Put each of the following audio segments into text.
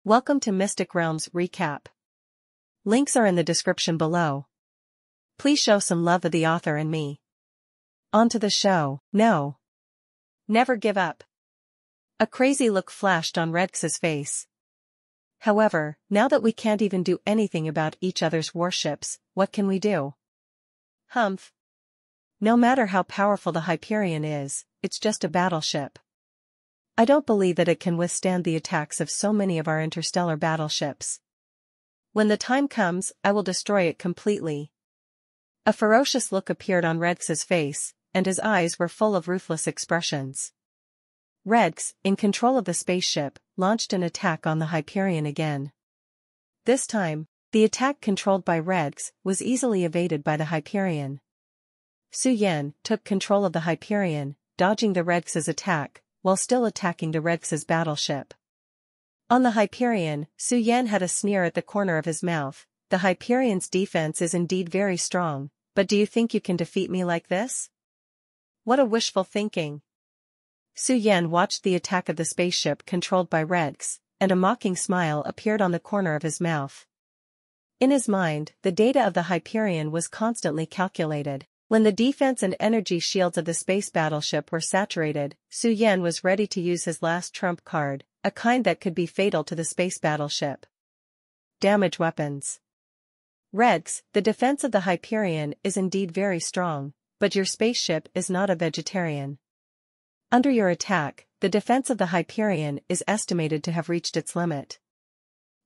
Welcome to Mystic Realms Recap. Links are in the description below. Please show some love to the author and me. On to the show. No. Never give up. A crazy look flashed on Redx's face. However, now that we can't even do anything about each other's warships, what can we do? Humph. No matter how powerful the Hyperion is, it's just a battleship. I don't believe that it can withstand the attacks of so many of our interstellar battleships. When the time comes, I will destroy it completely. A ferocious look appeared on Redx's face, and his eyes were full of ruthless expressions. Redx, in control of the spaceship, launched an attack on the Hyperion again. This time, the attack controlled by Redx was easily evaded by the Hyperion. Su Yan took control of the Hyperion, dodging the Redx's attack, while still attacking the Redx's battleship. On the Hyperion, Su Yan had a sneer at the corner of his mouth. The Hyperion's defense is indeed very strong, but do you think you can defeat me like this? What a wishful thinking. Su Yan watched the attack of the spaceship controlled by Redx, and a mocking smile appeared on the corner of his mouth. In his mind, the data of the Hyperion was constantly calculated. When the defense and energy shields of the space battleship were saturated, Su Yan was ready to use his last trump card, a kind that could be fatal to the space battleship. Damage weapons. Redx, the defense of the Hyperion is indeed very strong, but your spaceship is not a vegetarian. Under your attack, the defense of the Hyperion is estimated to have reached its limit.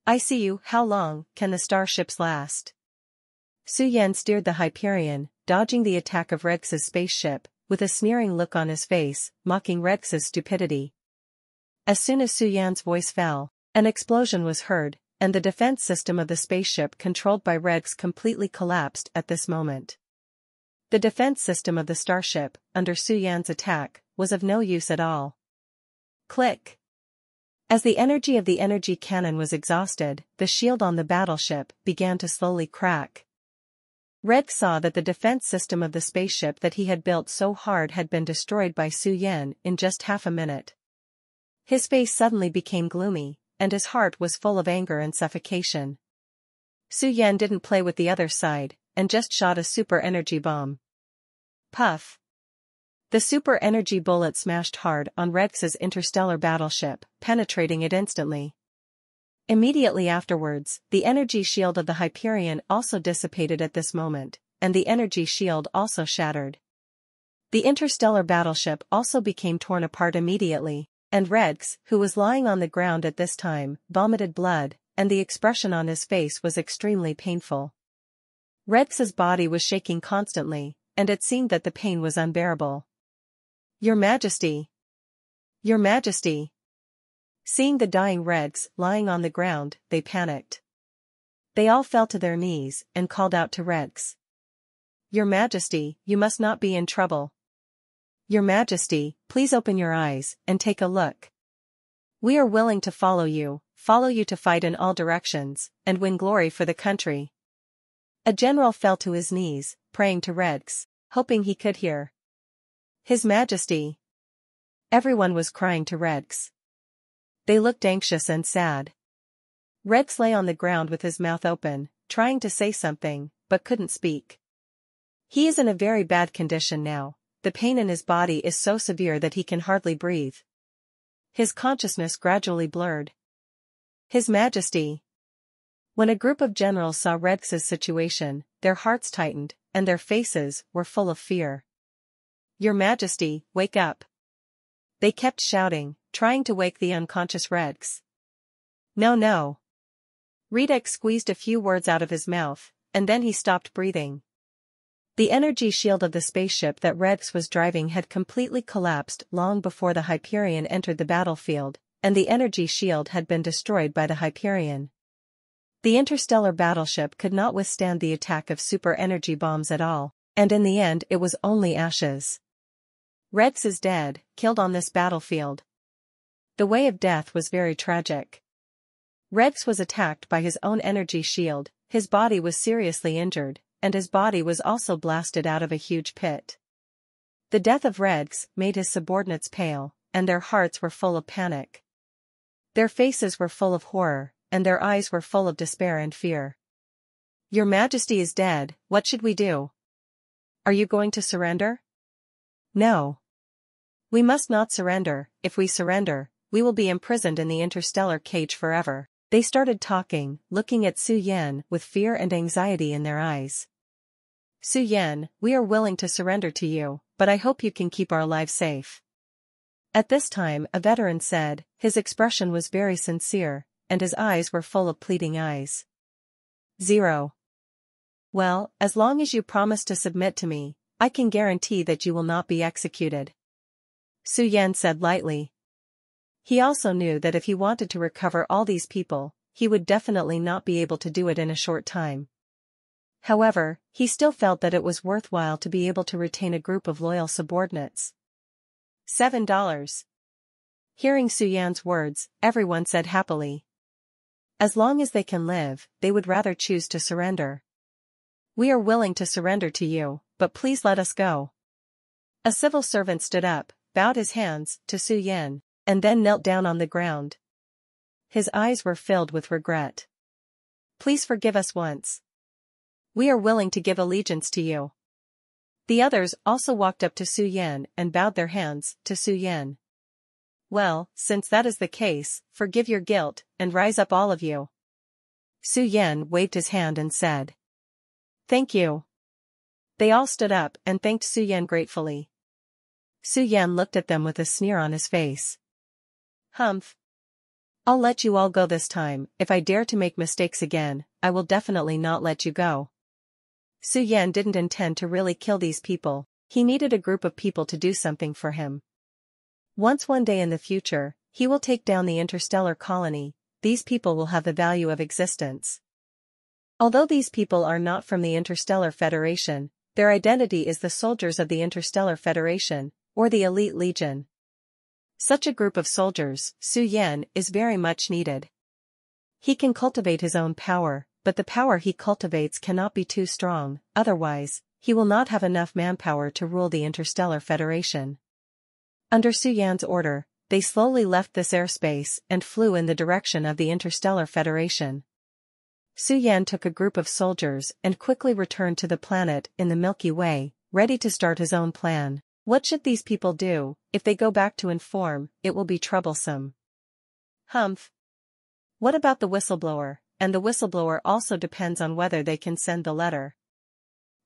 I see you. How long can the starships last? Su Yan steered the Hyperion, dodging the attack of Redx's spaceship, with a sneering look on his face, mocking Redx's stupidity. As soon as Su Yan's voice fell, an explosion was heard, and the defense system of the spaceship controlled by Redx completely collapsed at this moment. The defense system of the starship, under Su Yan's attack, was of no use at all. Click. As the energy of the energy cannon was exhausted, the shield on the battleship began to slowly crack. Redx saw that the defense system of the spaceship that he had built so hard had been destroyed by Su Yan in just half a minute. His face suddenly became gloomy, and his heart was full of anger and suffocation. Su Yan didn't play with the other side, and just shot a super energy bomb. Puff. The super energy bullet smashed hard on Redx's interstellar battleship, penetrating it instantly. Immediately afterwards, the energy shield of the Hyperion also dissipated at this moment, and the energy shield also shattered. The interstellar battleship also became torn apart immediately, and Redx, who was lying on the ground at this time, vomited blood, and the expression on his face was extremely painful. Redx's body was shaking constantly, and it seemed that the pain was unbearable. Your Majesty! Your Majesty! Seeing the dying Redx lying on the ground, they panicked. They all fell to their knees and called out to Redx. Your Majesty, you must not be in trouble. Your Majesty, please open your eyes and take a look. We are willing to follow you to fight in all directions, and win glory for the country. A general fell to his knees, praying to Redx, hoping he could hear. His Majesty. Everyone was crying to Redx. They looked anxious and sad. Redx lay on the ground with his mouth open, trying to say something, but couldn't speak. He is in a very bad condition now. The pain in his body is so severe that he can hardly breathe. His consciousness gradually blurred. His Majesty. When a group of generals saw Redx's situation, their hearts tightened, and their faces were full of fear. Your Majesty, wake up. They kept shouting, trying to wake the unconscious Redx. No, no. Redx squeezed a few words out of his mouth, and then he stopped breathing. The energy shield of the spaceship that Redx was driving had completely collapsed long before the Hyperion entered the battlefield, and the energy shield had been destroyed by the Hyperion. The interstellar battleship could not withstand the attack of super energy bombs at all, and in the end it was only ashes. Redx is dead, killed on this battlefield. The way of death was very tragic. Redx was attacked by his own energy shield, his body was seriously injured, and his body was also blasted out of a huge pit. The death of Redx made his subordinates pale, and their hearts were full of panic. Their faces were full of horror, and their eyes were full of despair and fear. "Your Majesty is dead, what should we do? Are you going to surrender?" "No. We must not surrender. If we surrender, we will be imprisoned in the interstellar cage forever." They started talking, looking at Su Yan with fear and anxiety in their eyes. "Su Yan, we are willing to surrender to you, but I hope you can keep our lives safe." At this time a veteran said, his expression was very sincere, and his eyes were full of pleading eyes. 0. "Well, as long as you promise to submit to me, I can guarantee that you will not be executed," Su Yan said lightly. He also knew that if he wanted to recover all these people, he would definitely not be able to do it in a short time. However, he still felt that it was worthwhile to be able to retain a group of loyal subordinates. $7. Hearing Su Yan's words, everyone said happily. As long as they can live, they would rather choose to surrender. "We are willing to surrender to you, but please let us go." A civil servant stood up, bowed his hands to Su Yan, and then knelt down on the ground. His eyes were filled with regret. "Please forgive us once. We are willing to give allegiance to you." The others also walked up to Su Yan and bowed their hands to Su Yan. "Well, since that is the case, forgive your guilt, and rise up all of you." Su Yan waved his hand and said, "Thank you." They all stood up and thanked Su Yan gratefully. Su Yan looked at them with a sneer on his face. "Humph. I'll let you all go this time. If I dare to make mistakes again, I will definitely not let you go." Su Yan didn't intend to really kill these people, he needed a group of people to do something for him. Once one day in the future, he will take down the interstellar colony, these people will have the value of existence. Although these people are not from the Interstellar Federation, their identity is the soldiers of the Interstellar Federation, or the Elite Legion. Such a group of soldiers, Su Yan, is very much needed. He can cultivate his own power, but the power he cultivates cannot be too strong, otherwise, he will not have enough manpower to rule the Interstellar Federation. Under Su Yan's order, they slowly left this airspace and flew in the direction of the Interstellar Federation. Su Yan took a group of soldiers and quickly returned to the planet in the Milky Way, ready to start his own plan. What should these people do? If they go back to inform, it will be troublesome. Humph. What about the whistleblower? And the whistleblower also depends on whether they can send the letter.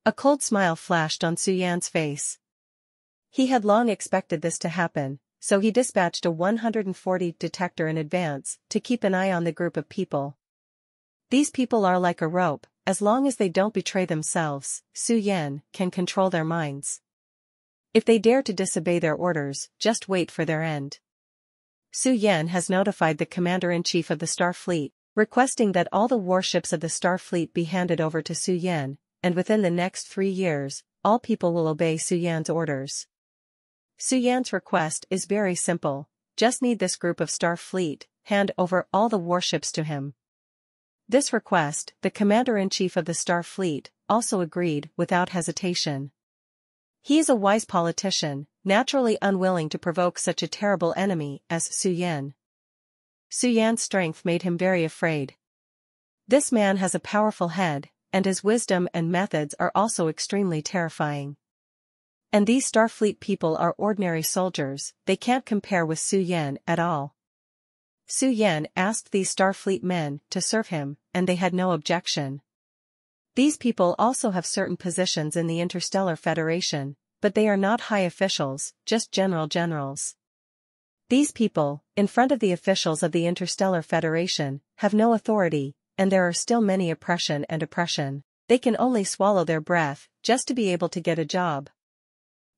A cold smile flashed on Su Yan's face. He had long expected this to happen, so he dispatched a 140 detector in advance to keep an eye on the group of people. These people are like a rope, as long as they don't betray themselves, Su Yan can control their minds. If they dare to disobey their orders, just wait for their end. Su Yan has notified the Commander-in-Chief of the Star Fleet, requesting that all the warships of the Star Fleet be handed over to Su Yan, and within the next 3 years, all people will obey Su Yan's orders. Su Yan's request is very simple, just need this group of Star Fleet, hand over all the warships to him. This request, the Commander-in-Chief of the Star Fleet, also agreed without hesitation. He is a wise politician, naturally unwilling to provoke such a terrible enemy as Su Yan. Su Yan's strength made him very afraid. This man has a powerful head, and his wisdom and methods are also extremely terrifying. And these Starfleet people are ordinary soldiers, they can't compare with Su Yan at all. Su Yan asked these Starfleet men to serve him, and they had no objection. These people also have certain positions in the Interstellar Federation, but they are not high officials, just generals. These people, in front of the officials of the Interstellar Federation, have no authority, and there are still many oppression. They can only swallow their breath, just to be able to get a job.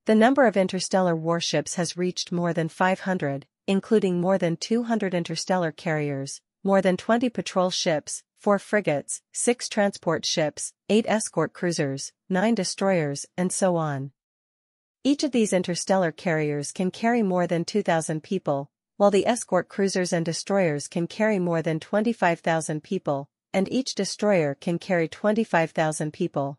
The number of interstellar warships has reached more than 500, including more than 200 interstellar carriers, more than 20 patrol ships, 4 frigates, 6 transport ships, 8 escort cruisers, 9 destroyers, and so on. Each of these interstellar carriers can carry more than 2,000 people, while the escort cruisers and destroyers can carry more than 25,000 people, and each destroyer can carry 25,000 people.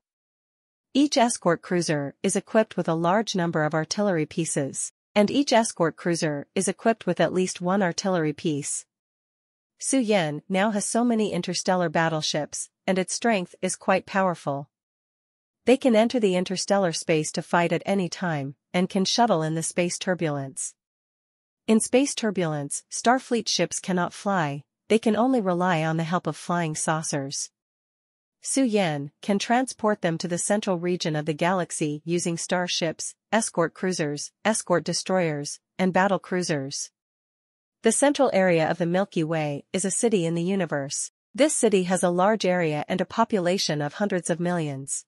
Each escort cruiser is equipped with a large number of artillery pieces, and each escort cruiser is equipped with at least 1 artillery piece. Su Yan now has so many interstellar battleships, and its strength is quite powerful. They can enter the interstellar space to fight at any time, and can shuttle in the space turbulence. In space turbulence, Starfleet ships cannot fly, they can only rely on the help of flying saucers. Su Yan can transport them to the central region of the galaxy using starships, escort cruisers, escort destroyers, and battle cruisers. The central area of the Milky Way is a city in the universe. This city has a large area and a population of hundreds of millions.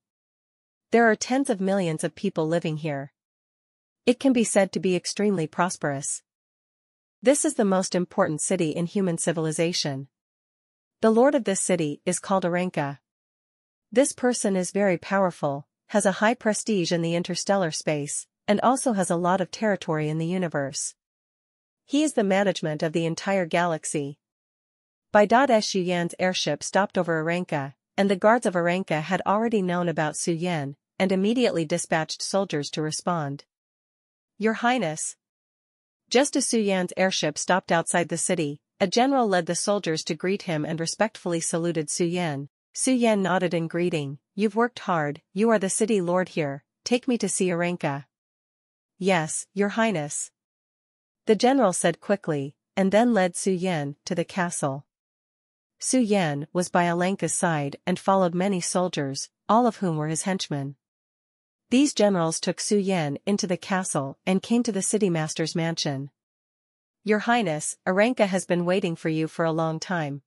There are tens of millions of people living here. It can be said to be extremely prosperous. This is the most important city in human civilization. The lord of this city is called Aranka. This person is very powerful, has a high prestige in the interstellar space, and also has a lot of territory in the universe. He is the management of the entire galaxy. By Su Yan's airship stopped over Aranka, and the guards of Aranka had already known about Su Yan, and immediately dispatched soldiers to respond. Your Highness. Just as Su Yan's airship stopped outside the city, a general led the soldiers to greet him and respectfully saluted Su Yan. Su Yan nodded in greeting. You've worked hard, you are the city lord here, take me to see Aranka. Yes, Your Highness. The general said quickly, and then led Su Yan to the castle. Su Yan was by Aranka's side and followed many soldiers, all of whom were his henchmen. These generals took Su Yan into the castle and came to the city master's mansion. Your Highness, Aranka has been waiting for you for a long time.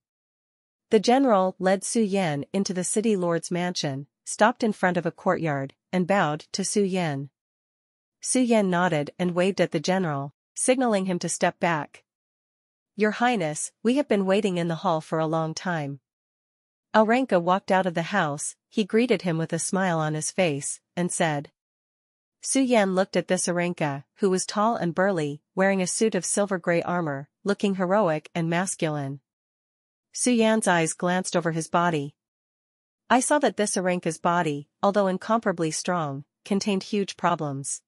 The general led Su Yan into the city lord's mansion, stopped in front of a courtyard, and bowed to Su Yan. Su Yan nodded and waved at the general, signaling him to step back. Your Highness, we have been waiting in the hall for a long time. Aranka walked out of the house, he greeted him with a smile on his face, and said. Su Yan looked at this Aranka, who was tall and burly, wearing a suit of silver-gray armor, looking heroic and masculine. Su Yan's eyes glanced over his body. I saw that this Aranka's body, although incomparably strong, contained huge problems.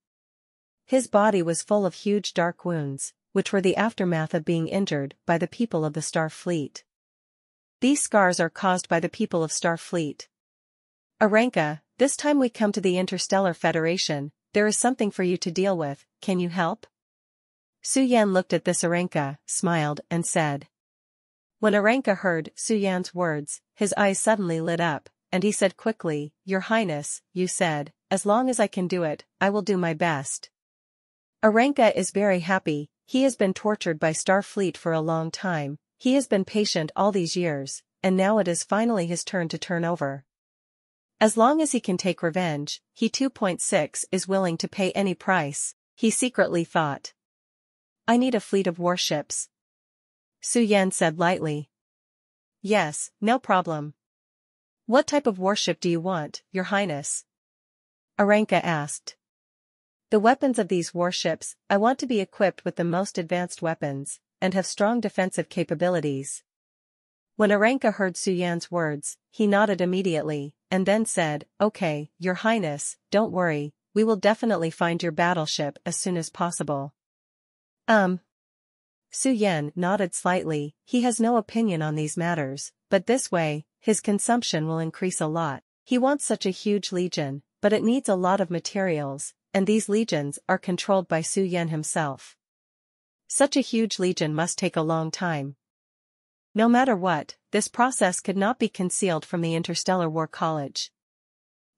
His body was full of huge dark wounds, which were the aftermath of being injured by the people of the Starfleet. These scars are caused by the people of Starfleet. Aranka, this time we come to the Interstellar Federation, there is something for you to deal with, can you help? Su Yan looked at this Aranka, smiled, and said. When Aranka heard Su Yan's words, his eyes suddenly lit up, and he said quickly, Your Highness, you said, as long as I can do it, I will do my best. Aranka is very happy, he has been tortured by Starfleet for a long time, he has been patient all these years, and now it is finally his turn to turn over. As long as he can take revenge, he 2.6 is willing to pay any price, he secretly thought. I need a fleet of warships. Su Yan said lightly. Yes, no problem. What type of warship do you want, Your Highness? Aranka asked. The weapons of these warships, I want to be equipped with the most advanced weapons, and have strong defensive capabilities. When Aranka heard Su Yan's words, he nodded immediately, and then said, Okay, Your Highness, don't worry, we will definitely find your battleship as soon as possible. Su Yan nodded slightly, he has no opinion on these matters, but this way, his consumption will increase a lot. He wants such a huge legion, but it needs a lot of materials, and these legions are controlled by Su Yan himself. Such a huge legion must take a long time. No matter what, this process could not be concealed from the Interstellar War College.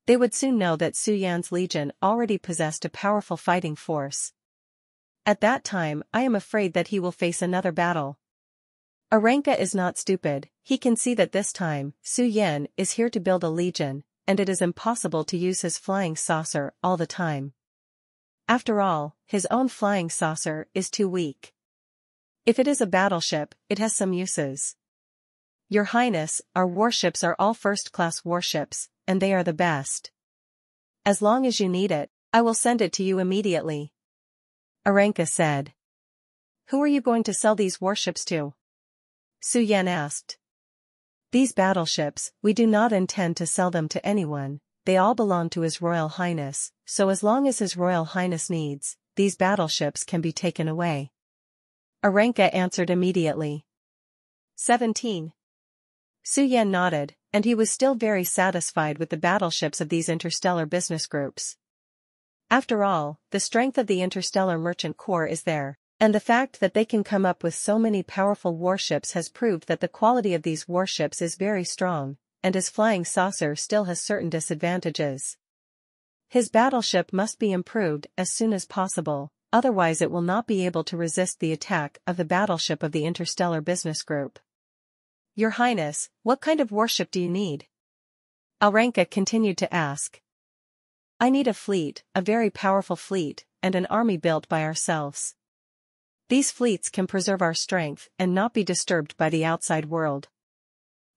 They would soon know that Su Yan's legion already possessed a powerful fighting force. At that time, I am afraid that he will face another battle. Aranka is not stupid, he can see that this time, Su Yan is here to build a legion, and it is impossible to use his flying saucer all the time. After all, his own flying saucer is too weak. If it is a battleship, it has some uses. Your Highness, our warships are all first-class warships, and they are the best. As long as you need it, I will send it to you immediately. Aranka said. Who are you going to sell these warships to? Su Yan asked. These battleships, we do not intend to sell them to anyone, they all belong to His Royal Highness, so as long as His Royal Highness needs, these battleships can be taken away. Aranka answered immediately. 17. Su Yan nodded, and he was still very satisfied with the battleships of these interstellar business groups. After all, the strength of the Interstellar Merchant Corps is there, and the fact that they can come up with so many powerful warships has proved that the quality of these warships is very strong, and his flying saucer still has certain disadvantages. His battleship must be improved as soon as possible, otherwise it will not be able to resist the attack of the battleship of the Interstellar Business Group. Your Highness, what kind of warship do you need? Aranka continued to ask. I need a fleet, a very powerful fleet, and an army built by ourselves. These fleets can preserve our strength and not be disturbed by the outside world.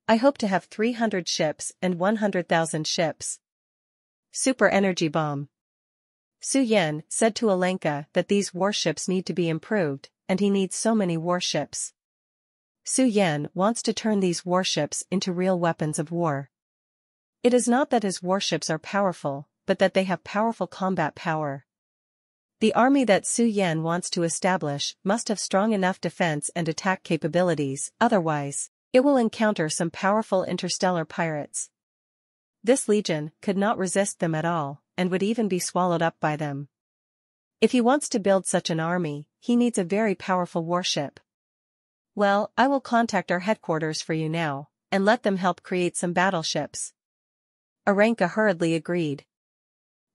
I hope to have 300 ships and 100,000 ships. Super Energy Bomb. Su Yan said to Alenka that these warships need to be improved, and he needs so many warships. Su Yan wants to turn these warships into real weapons of war. It is not that his warships are powerful, but that they have powerful combat power. The army that Su Yan wants to establish must have strong enough defense and attack capabilities, otherwise, it will encounter some powerful interstellar pirates. This legion could not resist them at all, and would even be swallowed up by them. If he wants to build such an army, he needs a very powerful warship. Well, I will contact our headquarters for you now, and let them help create some battleships. Aranka hurriedly agreed.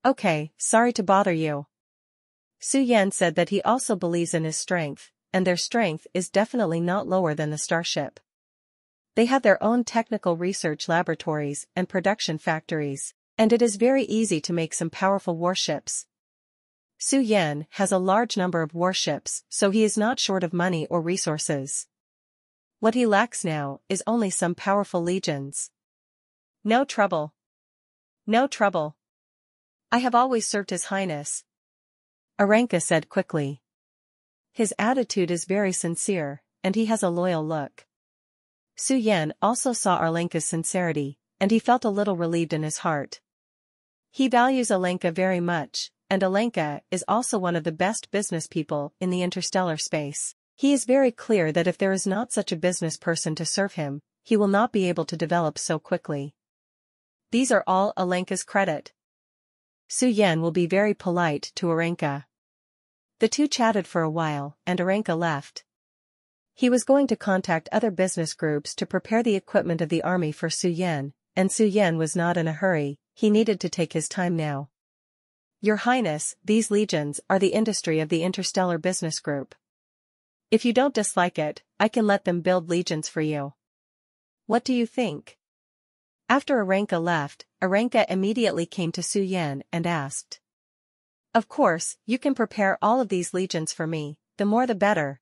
Okay, sorry to bother you. Su Yan said that he also believes in his strength, and their strength is definitely not lower than the starship. They have their own technical research laboratories and production factories, and it is very easy to make some powerful warships. Su Yan has a large number of warships, so he is not short of money or resources. What he lacks now is only some powerful legions. No trouble. No trouble. I have always served His Highness. Aranka said quickly. His attitude is very sincere, and he has a loyal look. Su Yan also saw Alenka's sincerity, and he felt a little relieved in his heart. He values Alenka very much, and Alenka is also one of the best business people in the interstellar space. He is very clear that if there is not such a business person to serve him, he will not be able to develop so quickly. These are all Alenka's credit. Su Yan will be very polite to Aranka. The two chatted for a while, and Aranka left. He was going to contact other business groups to prepare the equipment of the army for Su Yan, and Su Yan was not in a hurry, he needed to take his time now. Your Highness, these legions are the industry of the Interstellar Business Group. If you don't dislike it, I can let them build legions for you. What do you think? After Aranka left, Aranka immediately came to Su Yan and asked. Of course, you can prepare all of these legions for me, the more the better.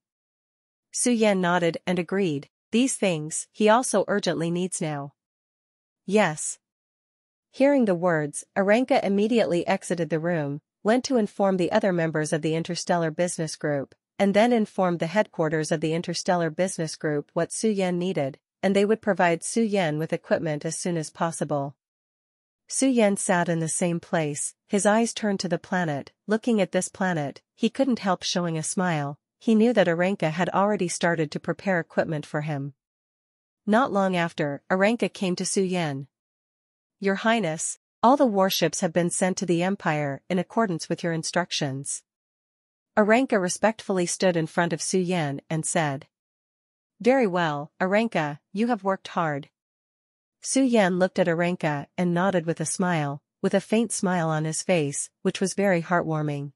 Su Yan nodded and agreed, these things he also urgently needs now. Yes. Hearing the words, Aranka immediately exited the room, went to inform the other members of the Interstellar Business Group, and then informed the headquarters of the Interstellar Business Group what Su Yan needed, and they would provide Su Yan with equipment as soon as possible. Su Yan sat in the same place, his eyes turned to the planet. Looking at this planet, he couldn't help showing a smile. He knew that Aranka had already started to prepare equipment for him. Not long after, Aranka came to Su Yan. Your Highness, all the warships have been sent to the Empire in accordance with your instructions. Aranka respectfully stood in front of Su Yan and said. Very well, Aranka, you have worked hard. Su Yan looked at Aranka and nodded with a smile, with a faint smile on his face, which was very heartwarming.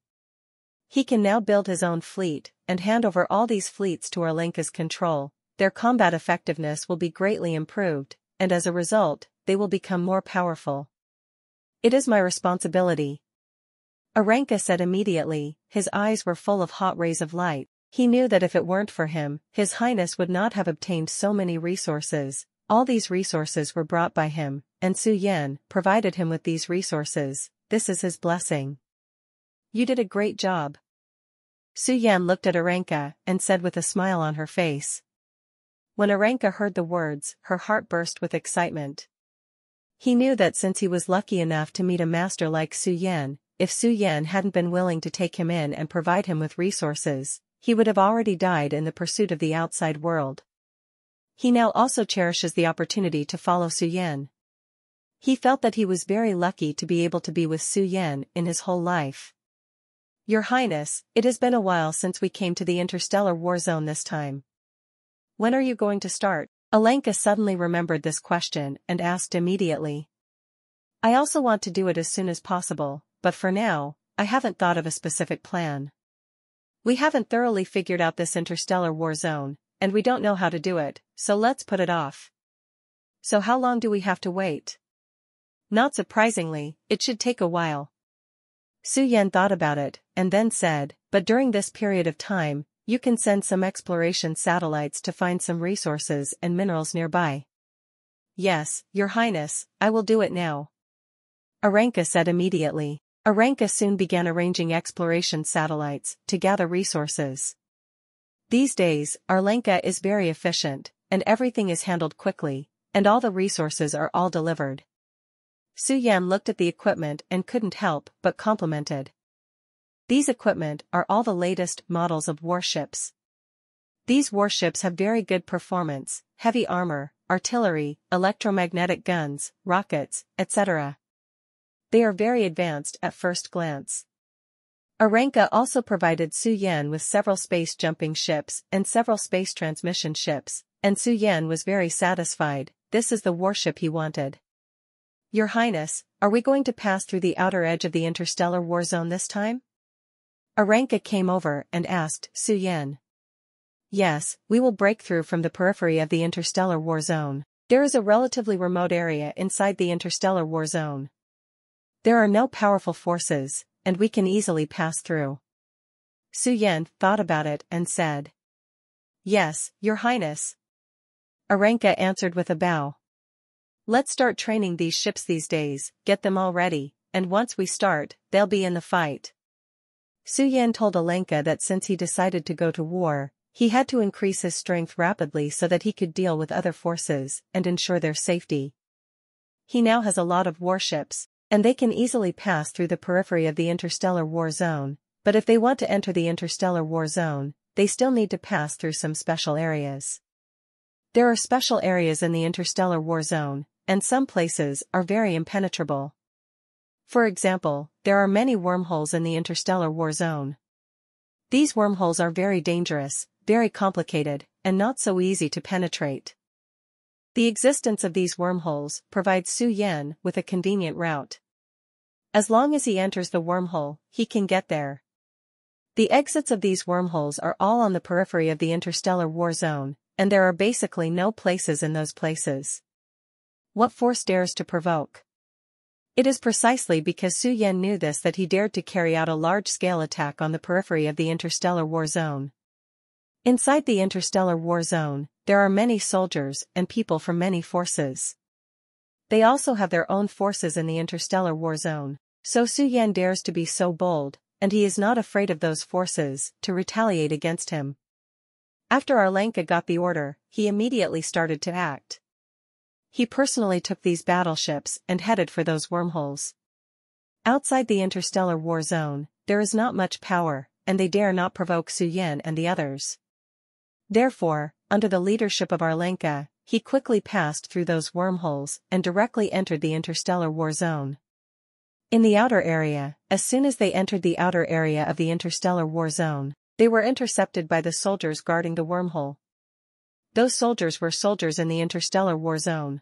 He can now build his own fleet, and hand over all these fleets to Alenka's control. Their combat effectiveness will be greatly improved, and as a result, they will become more powerful. It is my responsibility. Aranka said immediately, his eyes were full of hot rays of light. He knew that if it weren't for him, His Highness would not have obtained so many resources. All these resources were brought by him, and Su Yan provided him with these resources. This is his blessing. You did a great job. Su Yan looked at Aranka and said with a smile on her face. When Aranka heard the words, her heart burst with excitement. He knew that since he was lucky enough to meet a master like Su Yan, if Su Yan hadn't been willing to take him in and provide him with resources, he would have already died in the pursuit of the outside world. He now also cherishes the opportunity to follow Su Yan. He felt that he was very lucky to be able to be with Su Yan in his whole life. Your Highness, it has been a while since we came to the interstellar war zone this time. When are you going to start? Alenka suddenly remembered this question and asked immediately. I also want to do it as soon as possible, but for now, I haven't thought of a specific plan. We haven't thoroughly figured out this interstellar war zone, and we don't know how to do it, so let's put it off. So how long do we have to wait? Not surprisingly, it should take a while. Su Yan thought about it, and then said, but during this period of time, you can send some exploration satellites to find some resources and minerals nearby. Yes, Your Highness, I will do it now. Aranka said immediately. Aranka soon began arranging exploration satellites to gather resources. These days, Arlenka is very efficient, and everything is handled quickly, and all the resources are all delivered. Su Yan looked at the equipment and couldn't help but complimented. These equipment are all the latest models of warships. These warships have very good performance, heavy armor, artillery, electromagnetic guns, rockets, etc. They are very advanced at first glance. Aranka also provided Su Yan with several space-jumping ships and several space transmission ships, and Su Yan was very satisfied. This is the warship he wanted. Your Highness, are we going to pass through the outer edge of the interstellar war zone this time? Aranka came over and asked Su Yan. Yes, we will break through from the periphery of the interstellar war zone. There is a relatively remote area inside the interstellar war zone. There are no powerful forces, and we can easily pass through. Su Yan thought about it and said. Yes, Your Highness. Aranka answered with a bow. Let's start training these ships these days, get them all ready, and once we start, they'll be in the fight. Su Yan told Alenka that since he decided to go to war, he had to increase his strength rapidly so that he could deal with other forces and ensure their safety. He now has a lot of warships, and they can easily pass through the periphery of the interstellar war zone, but if they want to enter the interstellar war zone, they still need to pass through some special areas. There are special areas in the interstellar war zone, and some places are very impenetrable. For example, there are many wormholes in the interstellar war zone. These wormholes are very dangerous, very complicated, and not so easy to penetrate. The existence of these wormholes provides Su Yan with a convenient route. As long as he enters the wormhole, he can get there. The exits of these wormholes are all on the periphery of the interstellar war zone, and there are basically no places in those places. What force dares to provoke? It is precisely because Su Yan knew this that he dared to carry out a large-scale attack on the periphery of the interstellar war zone. Inside the interstellar war zone, there are many soldiers and people from many forces. They also have their own forces in the interstellar war zone, so Su Yan dares to be so bold, and he is not afraid of those forces to retaliate against him. After Arlenka got the order, he immediately started to act. He personally took these battleships and headed for those wormholes. Outside the interstellar war zone, there is not much power, and they dare not provoke Su Yan and the others. Therefore, under the leadership of Arlenka, he quickly passed through those wormholes and directly entered the interstellar war zone. In the outer area, as soon as they entered the outer area of the interstellar war zone, they were intercepted by the soldiers guarding the wormhole. Those soldiers were soldiers in the interstellar war zone.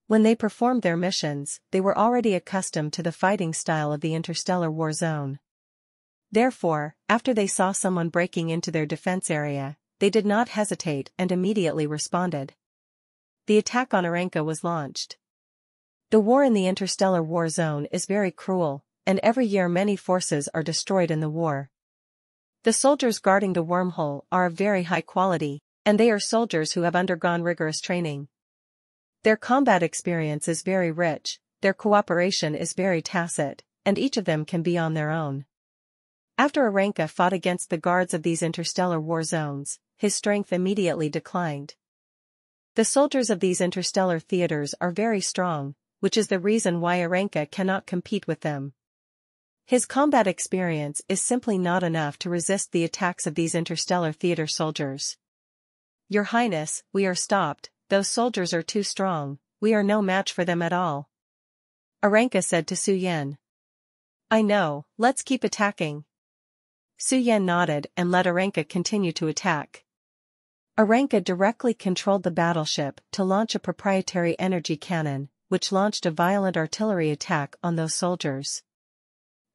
When they performed their missions, they were already accustomed to the fighting style of the interstellar war zone. Therefore, after they saw someone breaking into their defense area, they did not hesitate and immediately responded. The attack on Aranka was launched. The war in the interstellar war zone is very cruel, and every year many forces are destroyed in the war. The soldiers guarding the wormhole are of very high quality, and they are soldiers who have undergone rigorous training. Their combat experience is very rich, their cooperation is very tacit, and each of them can be on their own. After Aranka fought against the guards of these interstellar war zones, his strength immediately declined. The soldiers of these interstellar theaters are very strong, which is the reason why Aranka cannot compete with them. His combat experience is simply not enough to resist the attacks of these interstellar theater soldiers. Your Highness, we are stopped, those soldiers are too strong, we are no match for them at all. Aranka said to Su Yan. I know, let's keep attacking. Su Yan nodded and let Aranka continue to attack. Aranka directly controlled the battleship to launch a proprietary energy cannon, which launched a violent artillery attack on those soldiers.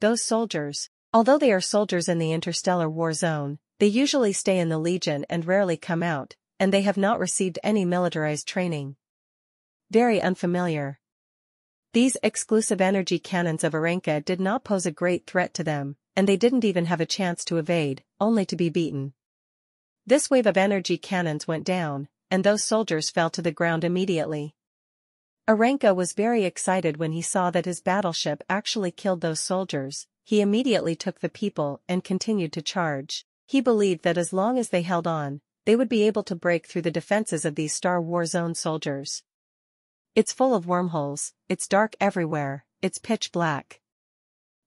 Those soldiers, although they are soldiers in the interstellar war zone, they usually stay in the Legion and rarely come out, and they have not received any militarized training. Very unfamiliar. These exclusive energy cannons of Aranka did not pose a great threat to them, and they didn't even have a chance to evade, only to be beaten. This wave of energy cannons went down, and those soldiers fell to the ground immediately. Aranka was very excited when he saw that his battleship actually killed those soldiers. He immediately took the people and continued to charge. He believed that as long as they held on, they would be able to break through the defenses of these Star War Zone soldiers. It's full of wormholes, it's dark everywhere, it's pitch black.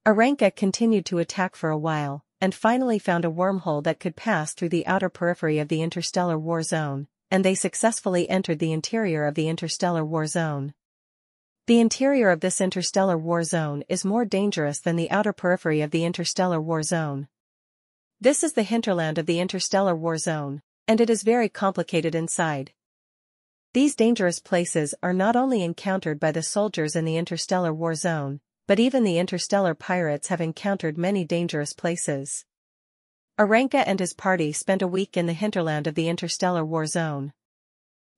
Aranka continued to attack for a while, and finally found a wormhole that could pass through the outer periphery of the interstellar war zone, and they successfully entered the interior of the interstellar war zone. The interior of this interstellar war zone is more dangerous than the outer periphery of the interstellar war zone. This is the hinterland of the interstellar war zone, and it is very complicated inside. These dangerous places are not only encountered by the soldiers in the interstellar war zone, but even the interstellar pirates have encountered many dangerous places. Aranka and his party spent a week in the hinterland of the interstellar war zone.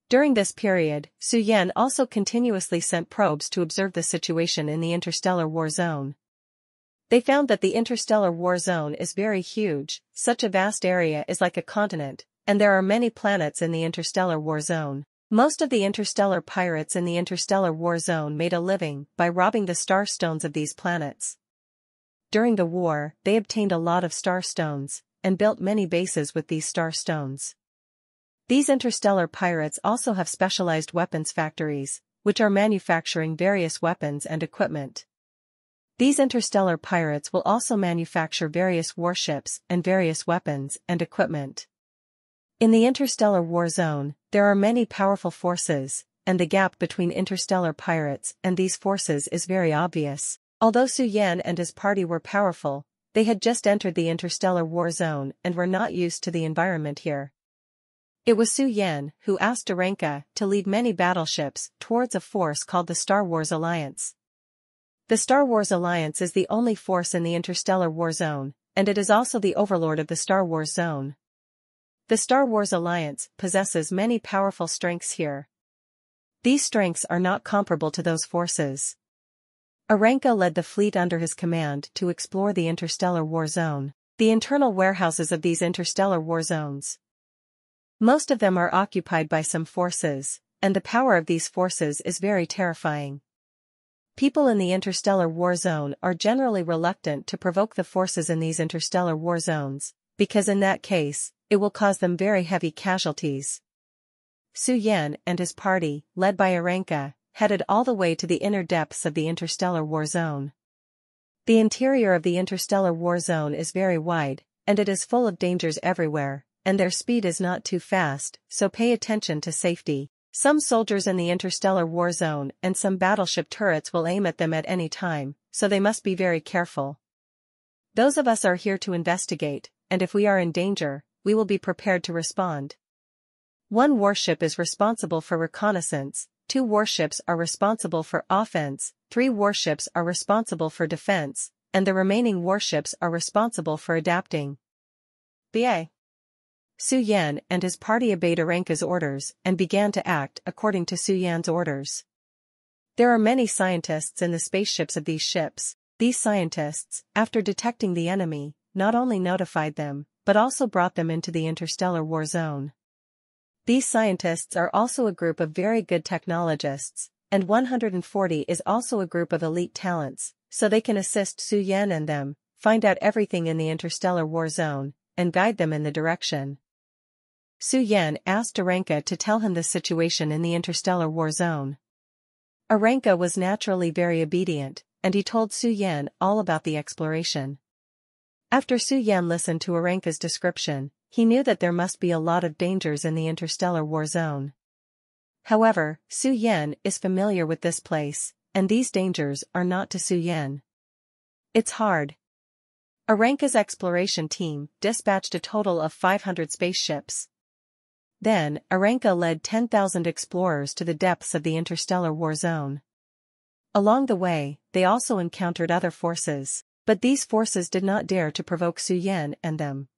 During this period, Su Yan also continuously sent probes to observe the situation in the interstellar war zone. They found that the interstellar war zone is very huge, such a vast area is like a continent, and there are many planets in the interstellar war zone. Most of the interstellar pirates in the interstellar war zone made a living by robbing the star stones of these planets. During the war, they obtained a lot of star stones, and built many bases with these star stones. These interstellar pirates also have specialized weapons factories, which are manufacturing various weapons and equipment. These interstellar pirates will also manufacture various warships and various weapons and equipment. In the interstellar war zone, there are many powerful forces, and the gap between interstellar pirates and these forces is very obvious. Although Su Yan and his party were powerful, they had just entered the interstellar war zone and were not used to the environment here. It was Su Yan who asked Aranka to lead many battleships towards a force called the Star Wars Alliance. The Star Wars Alliance is the only force in the interstellar war zone, and it is also the overlord of the Star Wars zone. The Star Wars Alliance possesses many powerful strengths here. These strengths are not comparable to those forces. Aranka led the fleet under his command to explore the interstellar war zone, the internal warehouses of these interstellar war zones. Most of them are occupied by some forces, and the power of these forces is very terrifying. People in the interstellar war zone are generally reluctant to provoke the forces in these interstellar war zones, because in that case, it will cause them very heavy casualties. Su Yan and his party, led by Aranka, headed all the way to the inner depths of the interstellar war zone. The interior of the interstellar war zone is very wide, and it is full of dangers everywhere, and their speed is not too fast, so pay attention to safety. Some soldiers in the interstellar war zone and some battleship turrets will aim at them at any time, so they must be very careful. Those of us are here to investigate, and if we are in danger, we will be prepared to respond. One warship is responsible for reconnaissance, 2 warships are responsible for offense, 3 warships are responsible for defense, and the remaining warships are responsible for adapting. B.A. Su Yan and his party obeyed Aranka's orders and began to act according to Su Yan's orders. There are many scientists in the spaceships of these ships. These scientists, after detecting the enemy, not only notified them, but also brought them into the interstellar war zone. These scientists are also a group of very good technologists, and 140 is also a group of elite talents, so they can assist Su Yan and them, find out everything in the interstellar war zone, and guide them in the direction. Su Yan asked Aranka to tell him the situation in the interstellar war zone. Aranka was naturally very obedient, and he told Su Yan all about the exploration. After Su Yan listened to Aranka's description, he knew that there must be a lot of dangers in the interstellar war zone. However, Su Yan is familiar with this place, and these dangers are not to Su Yan. It's hard. Aranka's exploration team dispatched a total of 500 spaceships. Then, Aranka led 10,000 explorers to the depths of the interstellar war zone. Along the way, they also encountered other forces, but these forces did not dare to provoke Su Yan and them.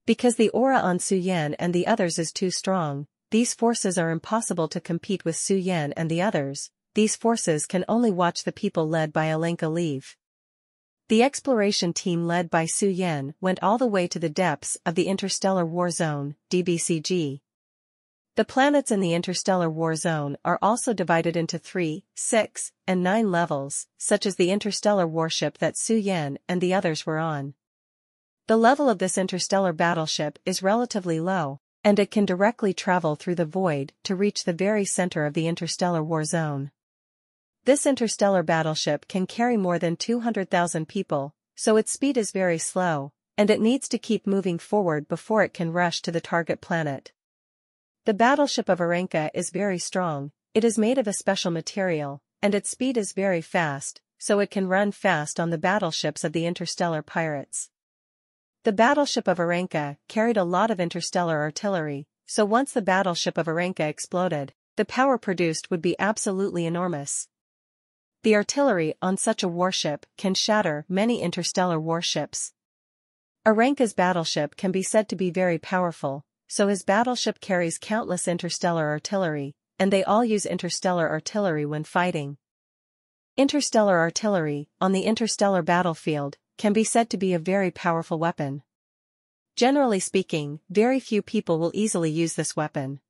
Because the aura on Su Yan and the others is too strong, these forces are impossible to compete with Su Yan and the others. These forces can only watch the people led by Alenka leave. The exploration team led by Su Yan went all the way to the depths of the interstellar war zone, DBCG. The planets in the interstellar war zone are also divided into 3, 6, and 9 levels, such as the interstellar warship that Su Yan and the others were on. The level of this interstellar battleship is relatively low, and it can directly travel through the void to reach the very center of the interstellar war zone. This interstellar battleship can carry more than 200,000 people, so its speed is very slow, and it needs to keep moving forward before it can rush to the target planet. The battleship of Aranka is very strong, it is made of a special material, and its speed is very fast, so it can run fast on the battleships of the interstellar pirates. The battleship of Aranka carried a lot of interstellar artillery, so once the battleship of Aranka exploded, the power produced would be absolutely enormous. The artillery on such a warship can shatter many interstellar warships. Aranka's battleship can be said to be very powerful, so his battleship carries countless interstellar artillery, and they all use interstellar artillery when fighting. Interstellar artillery, on the interstellar battlefield, can be said to be a very powerful weapon. Generally speaking, very few people will easily use this weapon.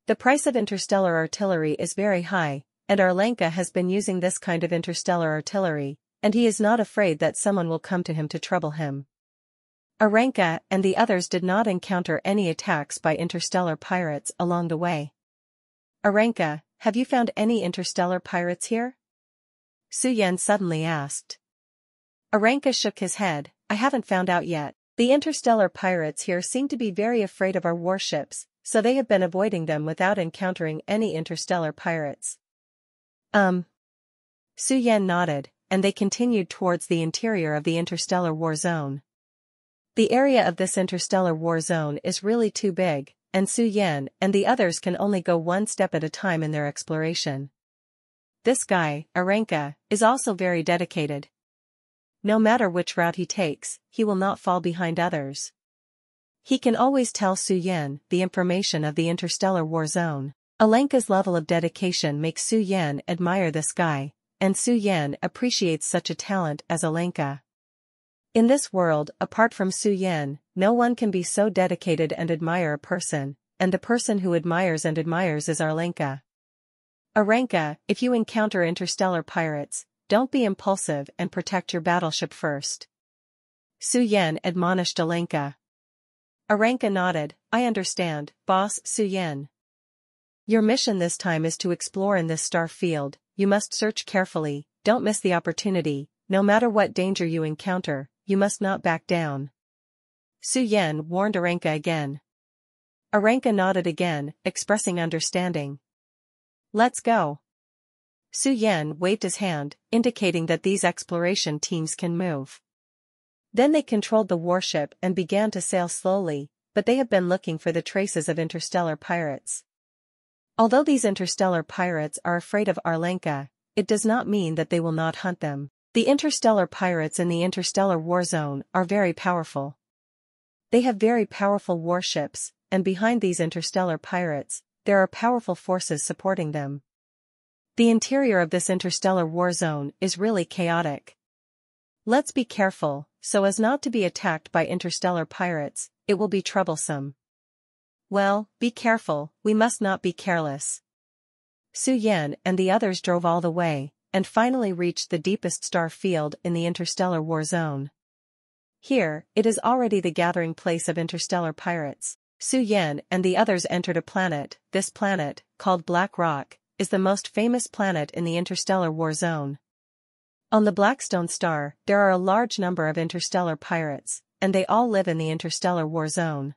The price of interstellar artillery is very high, and Alenka has been using this kind of interstellar artillery, and he is not afraid that someone will come to him to trouble him. Aranka and the others did not encounter any attacks by interstellar pirates along the way. Aranka, have you found any interstellar pirates here? Su Yan suddenly asked. Aranka shook his head, I haven't found out yet. The interstellar pirates here seem to be very afraid of our warships, so they have been avoiding them without encountering any interstellar pirates. Su Yan nodded, and they continued towards the interior of the interstellar war zone. The area of this interstellar war zone is really too big, and Su Yan and the others can only go one step at a time in their exploration. This guy, Aranka, is also very dedicated. No matter which route he takes, he will not fall behind others. He can always tell Su Yan the information of the interstellar war zone. Alenka's level of dedication makes Su Yan admire this guy, and Su Yan appreciates such a talent as Alenka. In this world, apart from Su Yan, no one can be so dedicated and admire a person, and the person who admires and admires is Alenka. Aranka, if you encounter interstellar pirates, don't be impulsive and protect your battleship first. Su Yan admonished Alenka. Aranka nodded, I understand, Boss Su Yan. Your mission this time is to explore in this star field, you must search carefully, don't miss the opportunity, no matter what danger you encounter, you must not back down. Su Yan warned Aranka again. Aranka nodded again, expressing understanding. Let's go. Su Yan waved his hand, indicating that these exploration teams can move. Then they controlled the warship and began to sail slowly, but they have been looking for the traces of interstellar pirates. Although these interstellar pirates are afraid of Alenka, it does not mean that they will not hunt them. The interstellar pirates in the interstellar war zone are very powerful. They have very powerful warships, and behind these interstellar pirates, there are powerful forces supporting them. The interior of this interstellar war zone is really chaotic. Let's be careful, so as not to be attacked by interstellar pirates, it will be troublesome. Well, be careful, we must not be careless. Su Yan and the others drove all the way, and finally reached the deepest star field in the interstellar war zone. Here, it is already the gathering place of interstellar pirates. Su Yan and the others entered a planet. This planet, called Black Rock, is the most famous planet in the interstellar war zone. On the Blackstone star, there are a large number of interstellar pirates, and they all live in the interstellar war zone.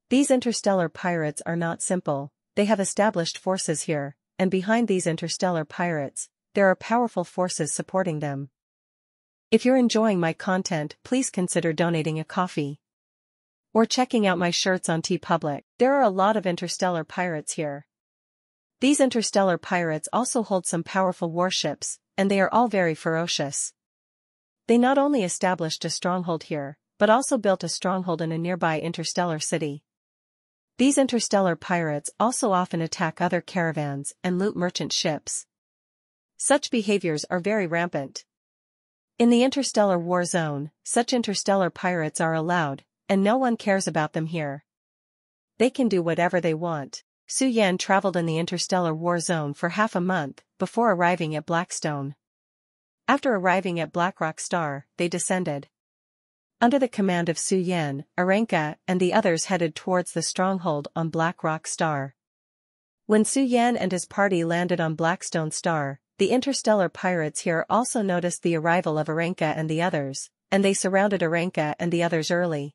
These interstellar pirates are not simple, they have established forces here, and behind these interstellar pirates, there are powerful forces supporting them. If you're enjoying my content, please consider donating a coffee. Or checking out my shirts on TeePublic. There are a lot of interstellar pirates here. These interstellar pirates also hold some powerful warships, and they are all very ferocious. They not only established a stronghold here, but also built a stronghold in a nearby interstellar city. These interstellar pirates also often attack other caravans and loot merchant ships. Such behaviors are very rampant. In the interstellar war zone, such interstellar pirates are allowed, and no one cares about them here. They can do whatever they want. Su Yan traveled in the interstellar war zone for half a month before arriving at Blackstone. After arriving at Blackrock Star, they descended. Under the command of Su Yan, Aranka and the others headed towards the stronghold on Blackrock Star. When Su Yan and his party landed on Blackstone Star, the interstellar pirates here also noticed the arrival of Aranka and the others, and they surrounded Aranka and the others early.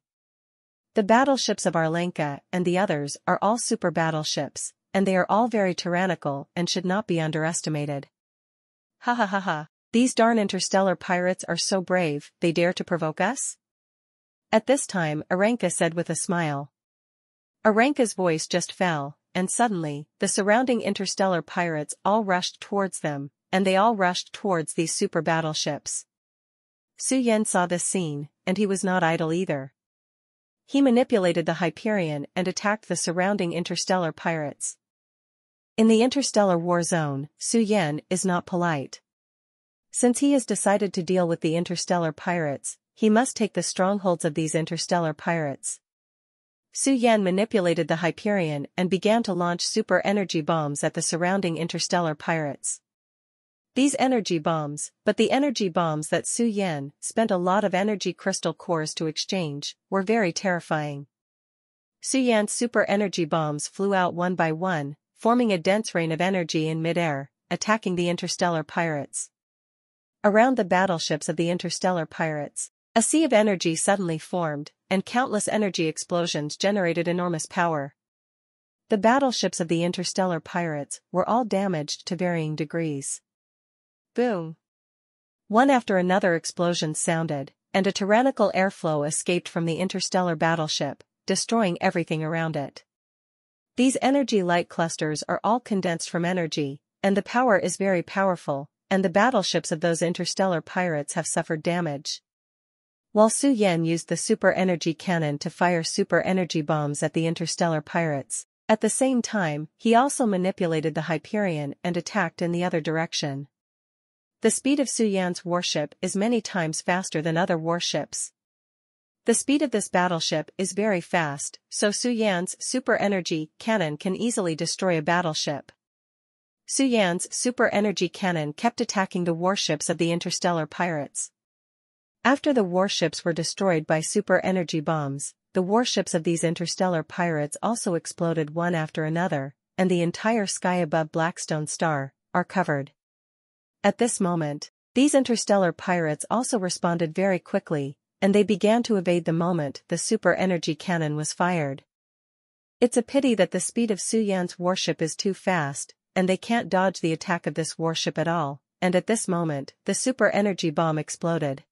The battleships of Arlanka and the others are all super battleships, and they are all very tyrannical and should not be underestimated. Ha ha ha ha, these darn interstellar pirates are so brave, they dare to provoke us? At this time, Aranka said with a smile. Aranka's voice just fell, and suddenly, the surrounding interstellar pirates all rushed towards them, and they all rushed towards these super battleships. Su Yan saw this scene, and he was not idle either. He manipulated the Hyperion and attacked the surrounding interstellar pirates. In the interstellar war zone, Su Yan is not polite. Since he has decided to deal with the interstellar pirates, he must take the strongholds of these interstellar pirates. Su Yan manipulated the Hyperion and began to launch super energy bombs at the surrounding interstellar pirates. These energy bombs, but the energy bombs that Su Yan spent a lot of energy crystal cores to exchange, were very terrifying. Su Yan's super energy bombs flew out one by one, forming a dense rain of energy in midair, attacking the interstellar pirates. Around the battleships of the interstellar pirates, a sea of energy suddenly formed, and countless energy explosions generated enormous power. The battleships of the interstellar pirates were all damaged to varying degrees. Boom! One after another explosions sounded, and a tyrannical airflow escaped from the interstellar battleship, destroying everything around it. These energy light clusters are all condensed from energy, and the power is very powerful, and the battleships of those interstellar pirates have suffered damage. While Su Yan used the super energy cannon to fire super energy bombs at the interstellar pirates, at the same time, he also manipulated the Hyperion and attacked in the other direction. The speed of Su Yan's warship is many times faster than other warships. The speed of this battleship is very fast, so Su Yan's super energy cannon can easily destroy a battleship. Su Yan's super energy cannon kept attacking the warships of the interstellar pirates. After the warships were destroyed by super energy bombs, the warships of these interstellar pirates also exploded one after another, and the entire sky above Blackstone Star are covered. At this moment, these interstellar pirates also responded very quickly, and they began to evade the moment the super energy cannon was fired. It's a pity that the speed of Su Yan's warship is too fast, and they can't dodge the attack of this warship at all, and at this moment, the super energy bomb exploded.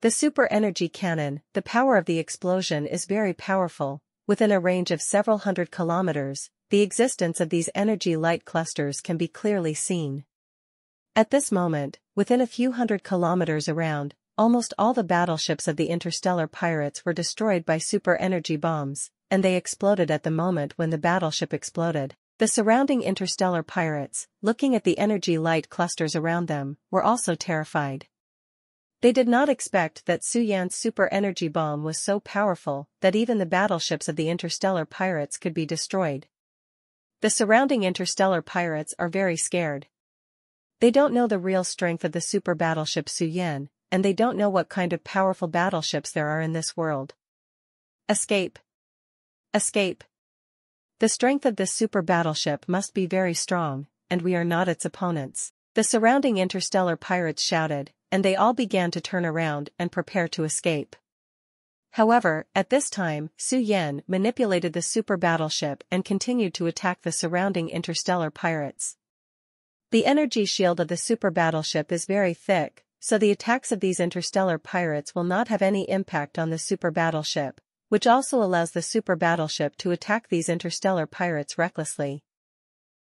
The super energy cannon, the power of the explosion is very powerful. Within a range of several hundred kilometers, the existence of these energy light clusters can be clearly seen. At this moment, within a few hundred kilometers around, almost all the battleships of the interstellar pirates were destroyed by super energy bombs, and they exploded at the moment when the battleship exploded. The surrounding interstellar pirates, looking at the energy light clusters around them, were also terrified. They did not expect that Su Yan's super energy bomb was so powerful that even the battleships of the interstellar pirates could be destroyed. The surrounding interstellar pirates are very scared. They don't know the real strength of the super battleship Su Yan, and they don't know what kind of powerful battleships there are in this world. Escape! Escape! The strength of this super battleship must be very strong, and we are not its opponents. The surrounding interstellar pirates shouted, and they all began to turn around and prepare to escape. However, at this time, Su Yan manipulated the super battleship and continued to attack the surrounding interstellar pirates. The energy shield of the super battleship is very thick, so the attacks of these interstellar pirates will not have any impact on the super battleship, which also allows the super battleship to attack these interstellar pirates recklessly.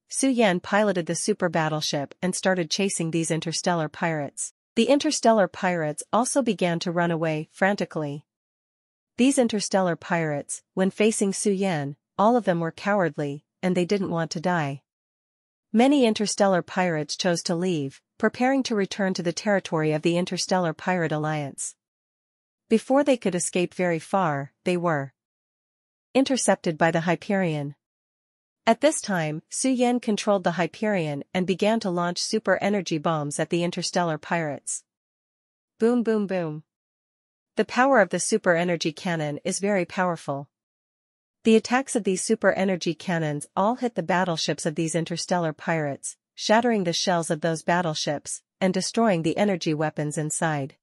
Su Yan piloted the super battleship and started chasing these interstellar pirates. The interstellar pirates also began to run away frantically. These interstellar pirates, when facing Su Yan, all of them were cowardly, and they didn't want to die. Many interstellar pirates chose to leave, preparing to return to the territory of the Interstellar Pirate Alliance. Before they could escape very far, they were intercepted by the Hyperion. At this time, Su Yan controlled the Hyperion and began to launch super energy bombs at the interstellar pirates. Boom boom boom. The power of the super energy cannon is very powerful. The attacks of these super energy cannons all hit the battleships of these interstellar pirates, shattering the shells of those battleships, and destroying the energy weapons inside.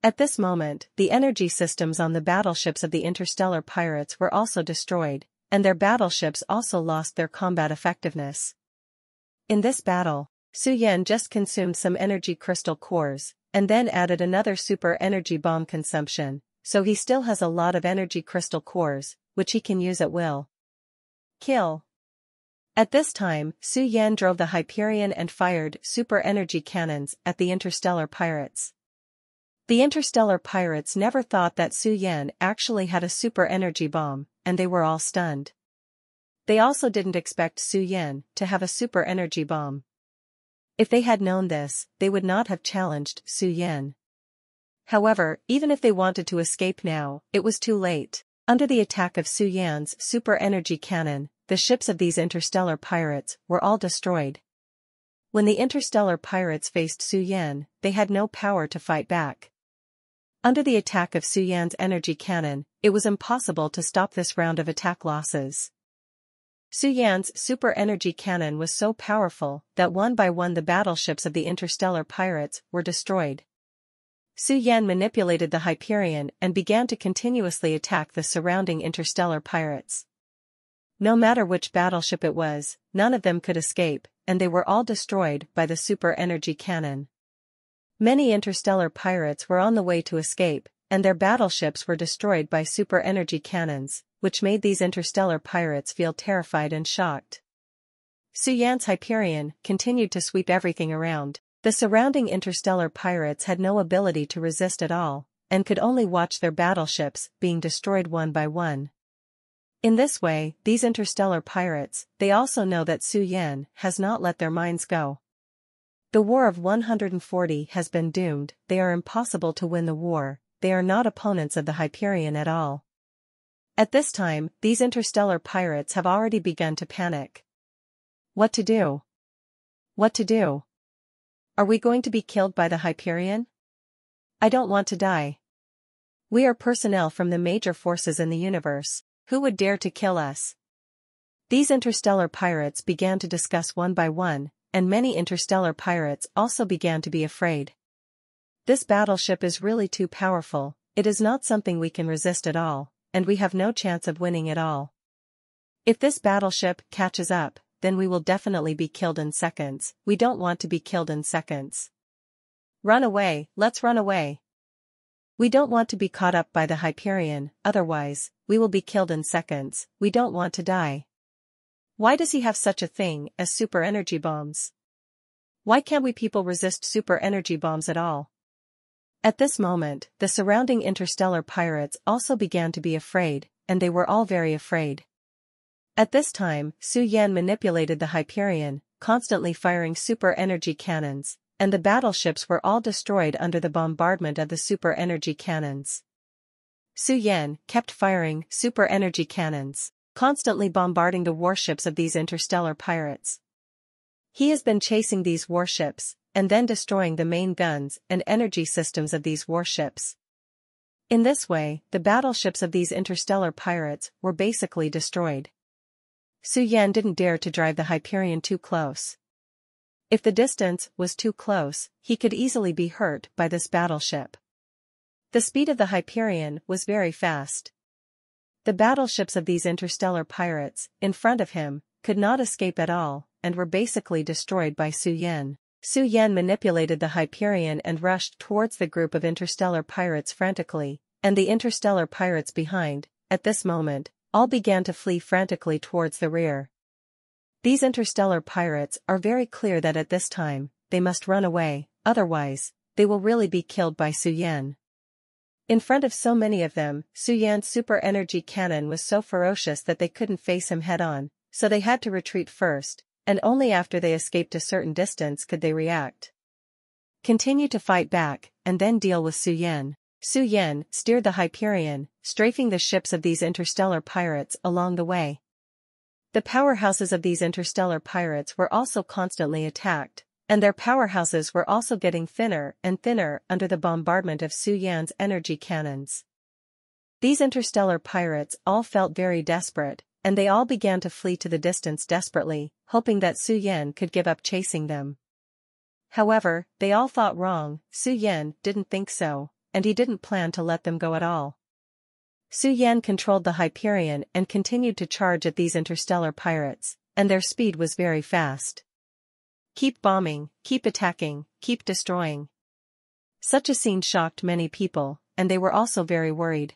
At this moment, the energy systems on the battleships of the interstellar pirates were also destroyed, and their battleships also lost their combat effectiveness. In this battle, Su Yan just consumed some energy crystal cores, and then added another super energy bomb consumption, so he still has a lot of energy crystal cores, which he can use at will. Kill. At this time, Su Yan drove the Hyperion and fired super energy cannons at the interstellar pirates. The interstellar pirates never thought that Su Yan actually had a super energy bomb, and they were all stunned. They also didn't expect Su Yan to have a super energy bomb. If they had known this, they would not have challenged Su Yan. However, even if they wanted to escape now, it was too late. Under the attack of Su Yan's super energy cannon, the ships of these interstellar pirates were all destroyed. When the interstellar pirates faced Su Yan, they had no power to fight back. Under the attack of Su Yan's energy cannon, it was impossible to stop this round of attack losses. Su Yan's super energy cannon was so powerful that one by one the battleships of the interstellar pirates were destroyed. Su Yan manipulated the Hyperion and began to continuously attack the surrounding interstellar pirates. No matter which battleship it was, none of them could escape, and they were all destroyed by the super energy cannon. Many interstellar pirates were on the way to escape, and their battleships were destroyed by super energy cannons, which made these interstellar pirates feel terrified and shocked. Su Yan's Hyperion continued to sweep everything around. The surrounding interstellar pirates had no ability to resist at all, and could only watch their battleships being destroyed one by one. In this way, these interstellar pirates, they also know that Su Yan has not let their minds go. The War of 140 has been doomed, they are impossible to win the war, they are not opponents of the Hyperion at all. At this time, these interstellar pirates have already begun to panic. What to do? What to do? Are we going to be killed by the Hyperion? I don't want to die. We are personnel from the major forces in the universe. Who would dare to kill us? These interstellar pirates began to discuss one by one, and many interstellar pirates also began to be afraid. This battleship is really too powerful, it is not something we can resist at all, and we have no chance of winning at all. If this battleship catches up, then we will definitely be killed in seconds. We don't want to be killed in seconds. Run away, let's run away. We don't want to be caught up by the Hyperion, otherwise, we will be killed in seconds. We don't want to die. Why does he have such a thing as super energy bombs? Why can't we people resist super energy bombs at all? At this moment, the surrounding interstellar pirates also began to be afraid, and they were all very afraid. At this time, Su Yan manipulated the Hyperion, constantly firing super energy cannons, and the battleships were all destroyed under the bombardment of the super energy cannons. Su Yan kept firing super energy cannons, constantly bombarding the warships of these interstellar pirates. He has been chasing these warships, and then destroying the main guns and energy systems of these warships. In this way, the battleships of these interstellar pirates were basically destroyed. Su Yan didn't dare to drive the Hyperion too close. If the distance was too close, he could easily be hurt by this battleship. The speed of the Hyperion was very fast. The battleships of these interstellar pirates, in front of him, could not escape at all, and were basically destroyed by Su Yen. Su Yen manipulated the Hyperion and rushed towards the group of interstellar pirates frantically, and the interstellar pirates behind, at this moment, all began to flee frantically towards the rear. These interstellar pirates are very clear that at this time, they must run away, otherwise, they will really be killed by Su Yen. In front of so many of them, Su Yan's super energy cannon was so ferocious that they couldn't face him head-on, so they had to retreat first, and only after they escaped a certain distance could they react. Continue to fight back, and then deal with Su Yen. Su Yen steered the Hyperion, strafing the ships of these interstellar pirates along the way. The powerhouses of these interstellar pirates were also constantly attacked, and their powerhouses were also getting thinner and thinner under the bombardment of Su Yan's energy cannons. These interstellar pirates all felt very desperate, and they all began to flee to the distance desperately, hoping that Su Yen could give up chasing them. However, they all thought wrong. Su Yen didn't think so, and he didn't plan to let them go at all. Su Yen controlled the Hyperion and continued to charge at these interstellar pirates, and their speed was very fast. Keep bombing, keep attacking, keep destroying. Such a scene shocked many people, and they were also very worried.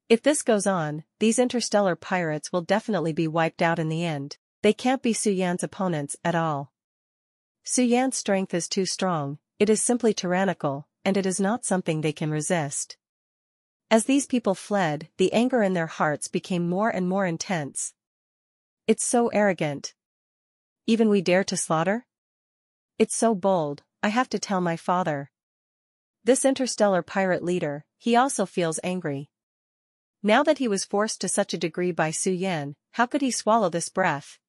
If this goes on, these interstellar pirates will definitely be wiped out in the end. They can't be Su Yan's opponents at all. Su Yan's strength is too strong, it is simply tyrannical, and it is not something they can resist. As these people fled, the anger in their hearts became more and more intense. It's so arrogant. Even we dare to slaughter? It's so bold, I have to tell my father. This interstellar pirate leader, he also feels angry. Now that he was forced to such a degree by Su Yen, how could he swallow this breath?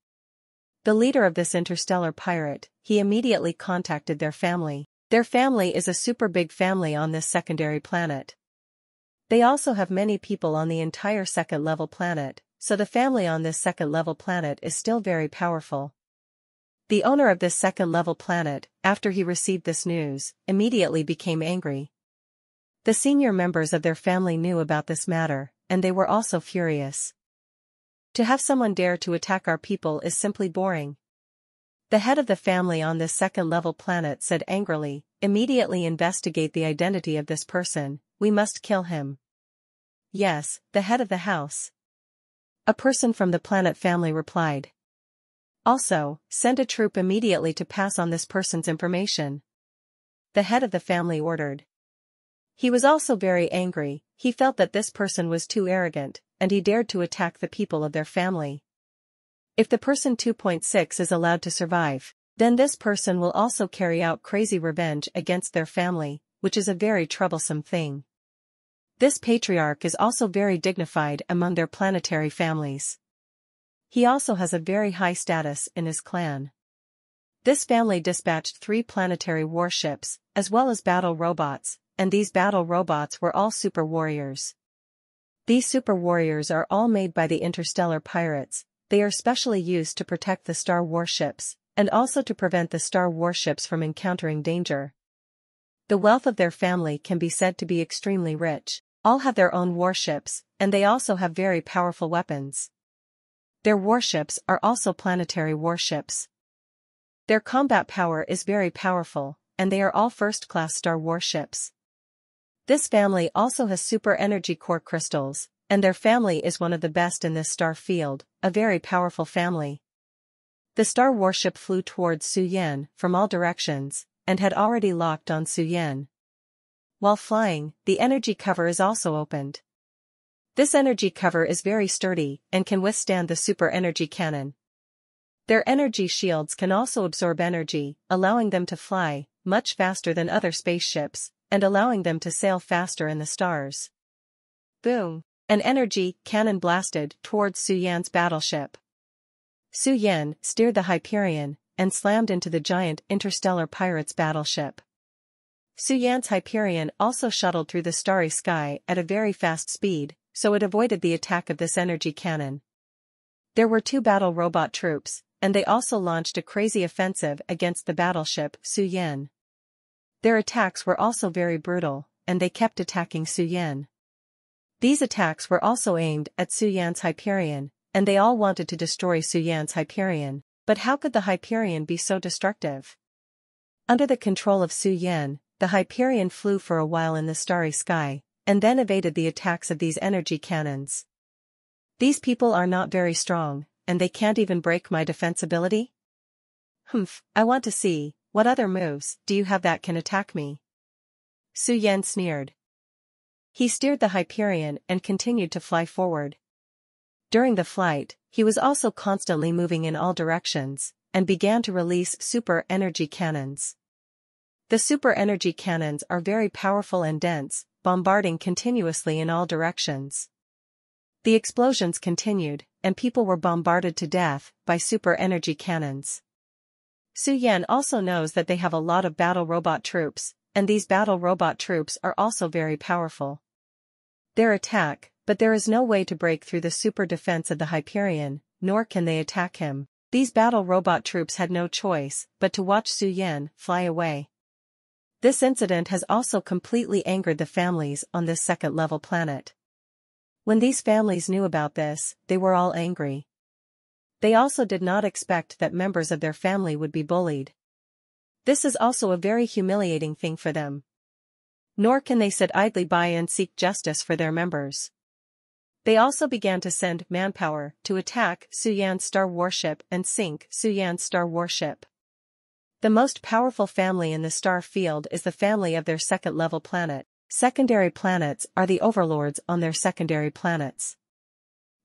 The leader of this interstellar pirate, he immediately contacted their family. Their family is a super big family on this secondary planet. They also have many people on the entire second-level planet, so the family on this second-level planet is still very powerful. The owner of this second-level planet, after he received this news, immediately became angry. The senior members of their family knew about this matter, and they were also furious. To have someone dare to attack our people is simply boring. The head of the family on this second-level planet said angrily, immediately investigate the identity of this person, we must kill him. Yes, the head of the house. A person from the planet family replied. Also, send a troop immediately to pass on this person's information. The head of the family ordered. He was also very angry, he felt that this person was too arrogant, and he dared to attack the people of their family. If the person 2.6 is allowed to survive, then this person will also carry out crazy revenge against their family, which is a very troublesome thing. This patriarch is also very dignified among their planetary families. He also has a very high status in his clan. This family dispatched 3 planetary warships, as well as battle robots, and these battle robots were all super warriors. These super warriors are all made by the interstellar pirates, they are specially used to protect the star warships, and also to prevent the star warships from encountering danger. The wealth of their family can be said to be extremely rich, all have their own warships, and they also have very powerful weapons. Their warships are also planetary warships. Their combat power is very powerful, and they are all first-class star warships. This family also has super energy core crystals, and their family is one of the best in this star field, a very powerful family. The star warship flew towards Su Yen from all directions, and had already locked on Su Yen. While flying, the energy cover is also opened. This energy cover is very sturdy and can withstand the super energy cannon. Their energy shields can also absorb energy, allowing them to fly much faster than other spaceships, and allowing them to sail faster in the stars. Boom! An energy cannon blasted towards Su Yan's battleship. Su Yen steered the Hyperion and slammed into the giant interstellar pirate's battleship. Su Yan's Hyperion also shuttled through the starry sky at a very fast speed, so it avoided the attack of this energy cannon. There were 2 battle robot troops, and they also launched a crazy offensive against the battleship Su Yen. Their attacks were also very brutal, and they kept attacking Su Yan. These attacks were also aimed at Su Yan's Hyperion, and they all wanted to destroy Su Yan's Hyperion. But how could the Hyperion be so destructive? Under the control of Su Yan, the Hyperion flew for a while in the starry sky, and then evaded the attacks of these energy cannons. These people are not very strong, and they can't even break my defense ability? I want to see, what other moves do you have that can attack me? Su Yan sneered. He steered the Hyperion and continued to fly forward. During the flight, he was also constantly moving in all directions, and began to release super energy cannons. The super energy cannons are very powerful and dense, bombarding continuously in all directions. The explosions continued, and people were bombarded to death by super energy cannons. Su Yan also knows that they have a lot of battle robot troops, and these battle robot troops are also very powerful. Their attack, but there is no way to break through the super defense of the Hyperion, nor can they attack him. These battle robot troops had no choice but to watch Su Yan fly away. This incident has also completely angered the families on this second-level planet. When these families knew about this, they were all angry. They also did not expect that members of their family would be bullied. This is also a very humiliating thing for them. Nor can they sit idly by and seek justice for their members. They also began to send manpower to attack Su Yan's star warship and sink Su Yan's star warship. The most powerful family in the star field is the family of their second-level planet. Secondary planets are the overlords on their secondary planets.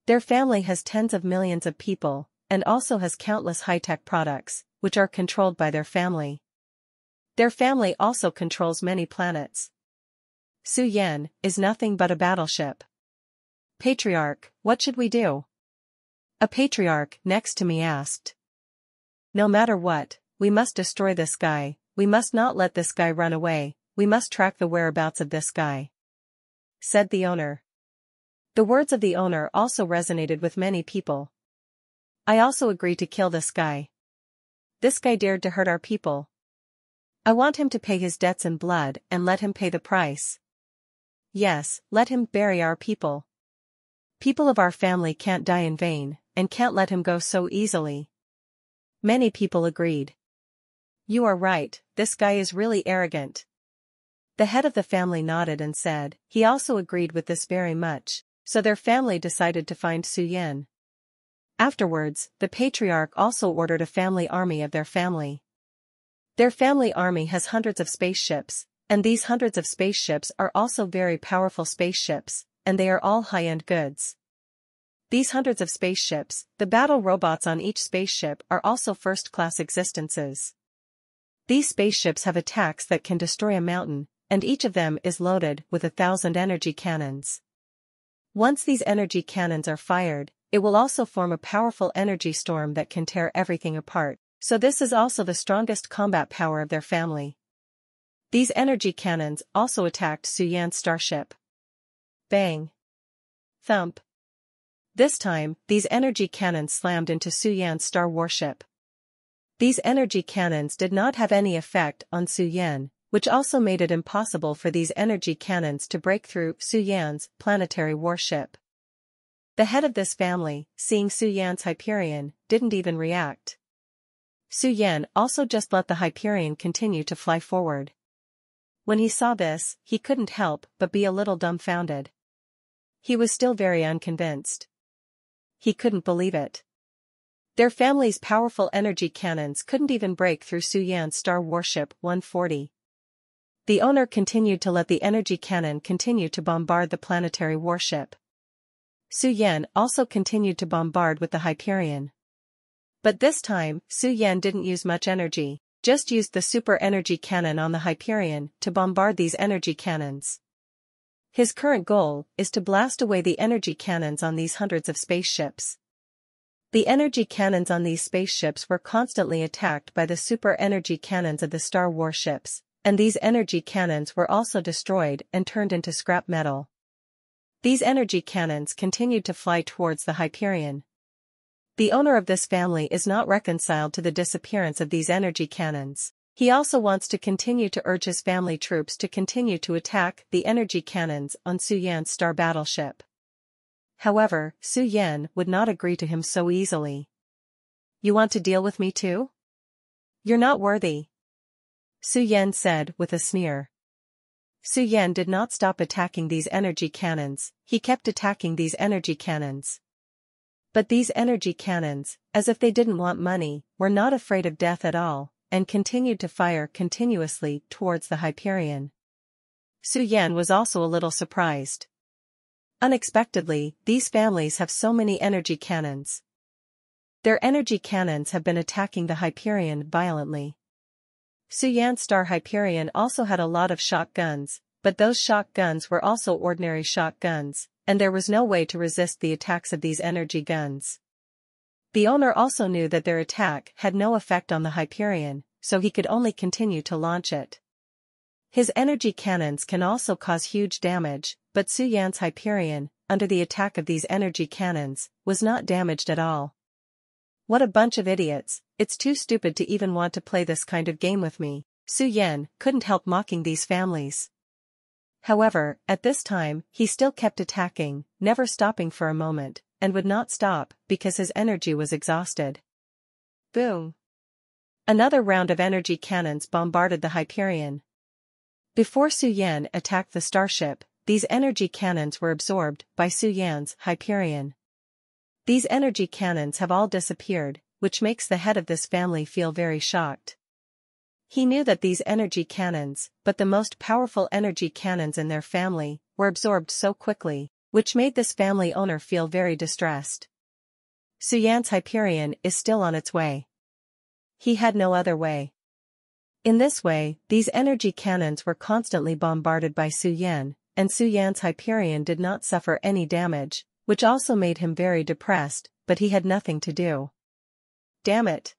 Their family has tens of millions of people, and also has countless high-tech products, which are controlled by their family. Their family also controls many planets. Su Yan is nothing but a battleship. Patriarch, what should we do? A patriarch next to me asked. No matter what, we must destroy this guy, we must not let this guy run away, we must track the whereabouts of this guy, said the owner. The words of the owner also resonated with many people. I also agree to kill this guy. This guy dared to hurt our people. I want him to pay his debts in blood and let him pay the price. Yes, let him bury our people. People of our family can't die in vain, and can't let him go so easily. Many people agreed. You are right, this guy is really arrogant. The head of the family nodded and said, he also agreed with this very much, so their family decided to find Su Yan. Afterwards, the patriarch also ordered a family army of their family. Their family army has hundreds of spaceships, and these hundreds of spaceships are also very powerful spaceships, and they are all high-end goods. These hundreds of spaceships, the battle robots on each spaceship are also first-class existences. These spaceships have attacks that can destroy a mountain, and each of them is loaded with 1,000 energy cannons. Once these energy cannons are fired, it will also form a powerful energy storm that can tear everything apart, so this is also the strongest combat power of their family. These energy cannons also attacked Su Yan's starship. Bang! Thump! This time, these energy cannons slammed into Su Yan's star warship. These energy cannons did not have any effect on Su Yan, which also made it impossible for these energy cannons to break through Su Yan's planetary warship. The head of this family, seeing Su Yan's Hyperion, didn't even react. Su Yan also just let the Hyperion continue to fly forward. When he saw this, he couldn't help but be a little dumbfounded. He was still very unconvinced. He couldn't believe it. Their family's powerful energy cannons couldn't even break through Su Yan's star warship 140. The owner continued to let the energy cannon continue to bombard the planetary warship. Su Yan also continued to bombard with the Hyperion. But this time, Su Yan didn't use much energy, just used the super energy cannon on the Hyperion to bombard these energy cannons. His current goal is to blast away the energy cannons on these hundreds of spaceships. The energy cannons on these spaceships were constantly attacked by the super energy cannons of the star warships, and these energy cannons were also destroyed and turned into scrap metal. These energy cannons continued to fly towards the Hyperion. The owner of this family is not reconciled to the disappearance of these energy cannons. He also wants to continue to urge his family troops to continue to attack the energy cannons on Su Yan's star battleship. However, Su Yan would not agree to him so easily. "You want to deal with me too? You're not worthy," Su Yan said with a sneer. Su Yan did not stop attacking these energy cannons, he kept attacking these energy cannons. But these energy cannons, as if they didn't want money, were not afraid of death at all, and continued to fire continuously towards the Hyperion. Su Yan was also a little surprised. Unexpectedly, these families have so many energy cannons. Their energy cannons have been attacking the Hyperion violently. Su Yan's star Hyperion also had a lot of shock guns, but those shock guns were also ordinary shock guns, and there was no way to resist the attacks of these energy guns. The owner also knew that their attack had no effect on the Hyperion, so he could only continue to launch it. His energy cannons can also cause huge damage, but Su Yan's Hyperion, under the attack of these energy cannons, was not damaged at all. "What a bunch of idiots, it's too stupid to even want to play this kind of game with me," Su Yan couldn't help mocking these families. However, at this time, he still kept attacking, never stopping for a moment, and would not stop because his energy was exhausted. Boom! Another round of energy cannons bombarded the Hyperion. Before Su Yan attacked the starship, these energy cannons were absorbed by Su Yan's Hyperion. These energy cannons have all disappeared, which makes the head of this family feel very shocked. He knew that these energy cannons, but the most powerful energy cannons in their family, were absorbed so quickly, which made this family owner feel very distressed. Su Yan's Hyperion is still on its way. He had no other way. In this way, these energy cannons were constantly bombarded by Su Yan, and Su Yan's Hyperion did not suffer any damage, which also made him very depressed, but he had nothing to do. Damn it!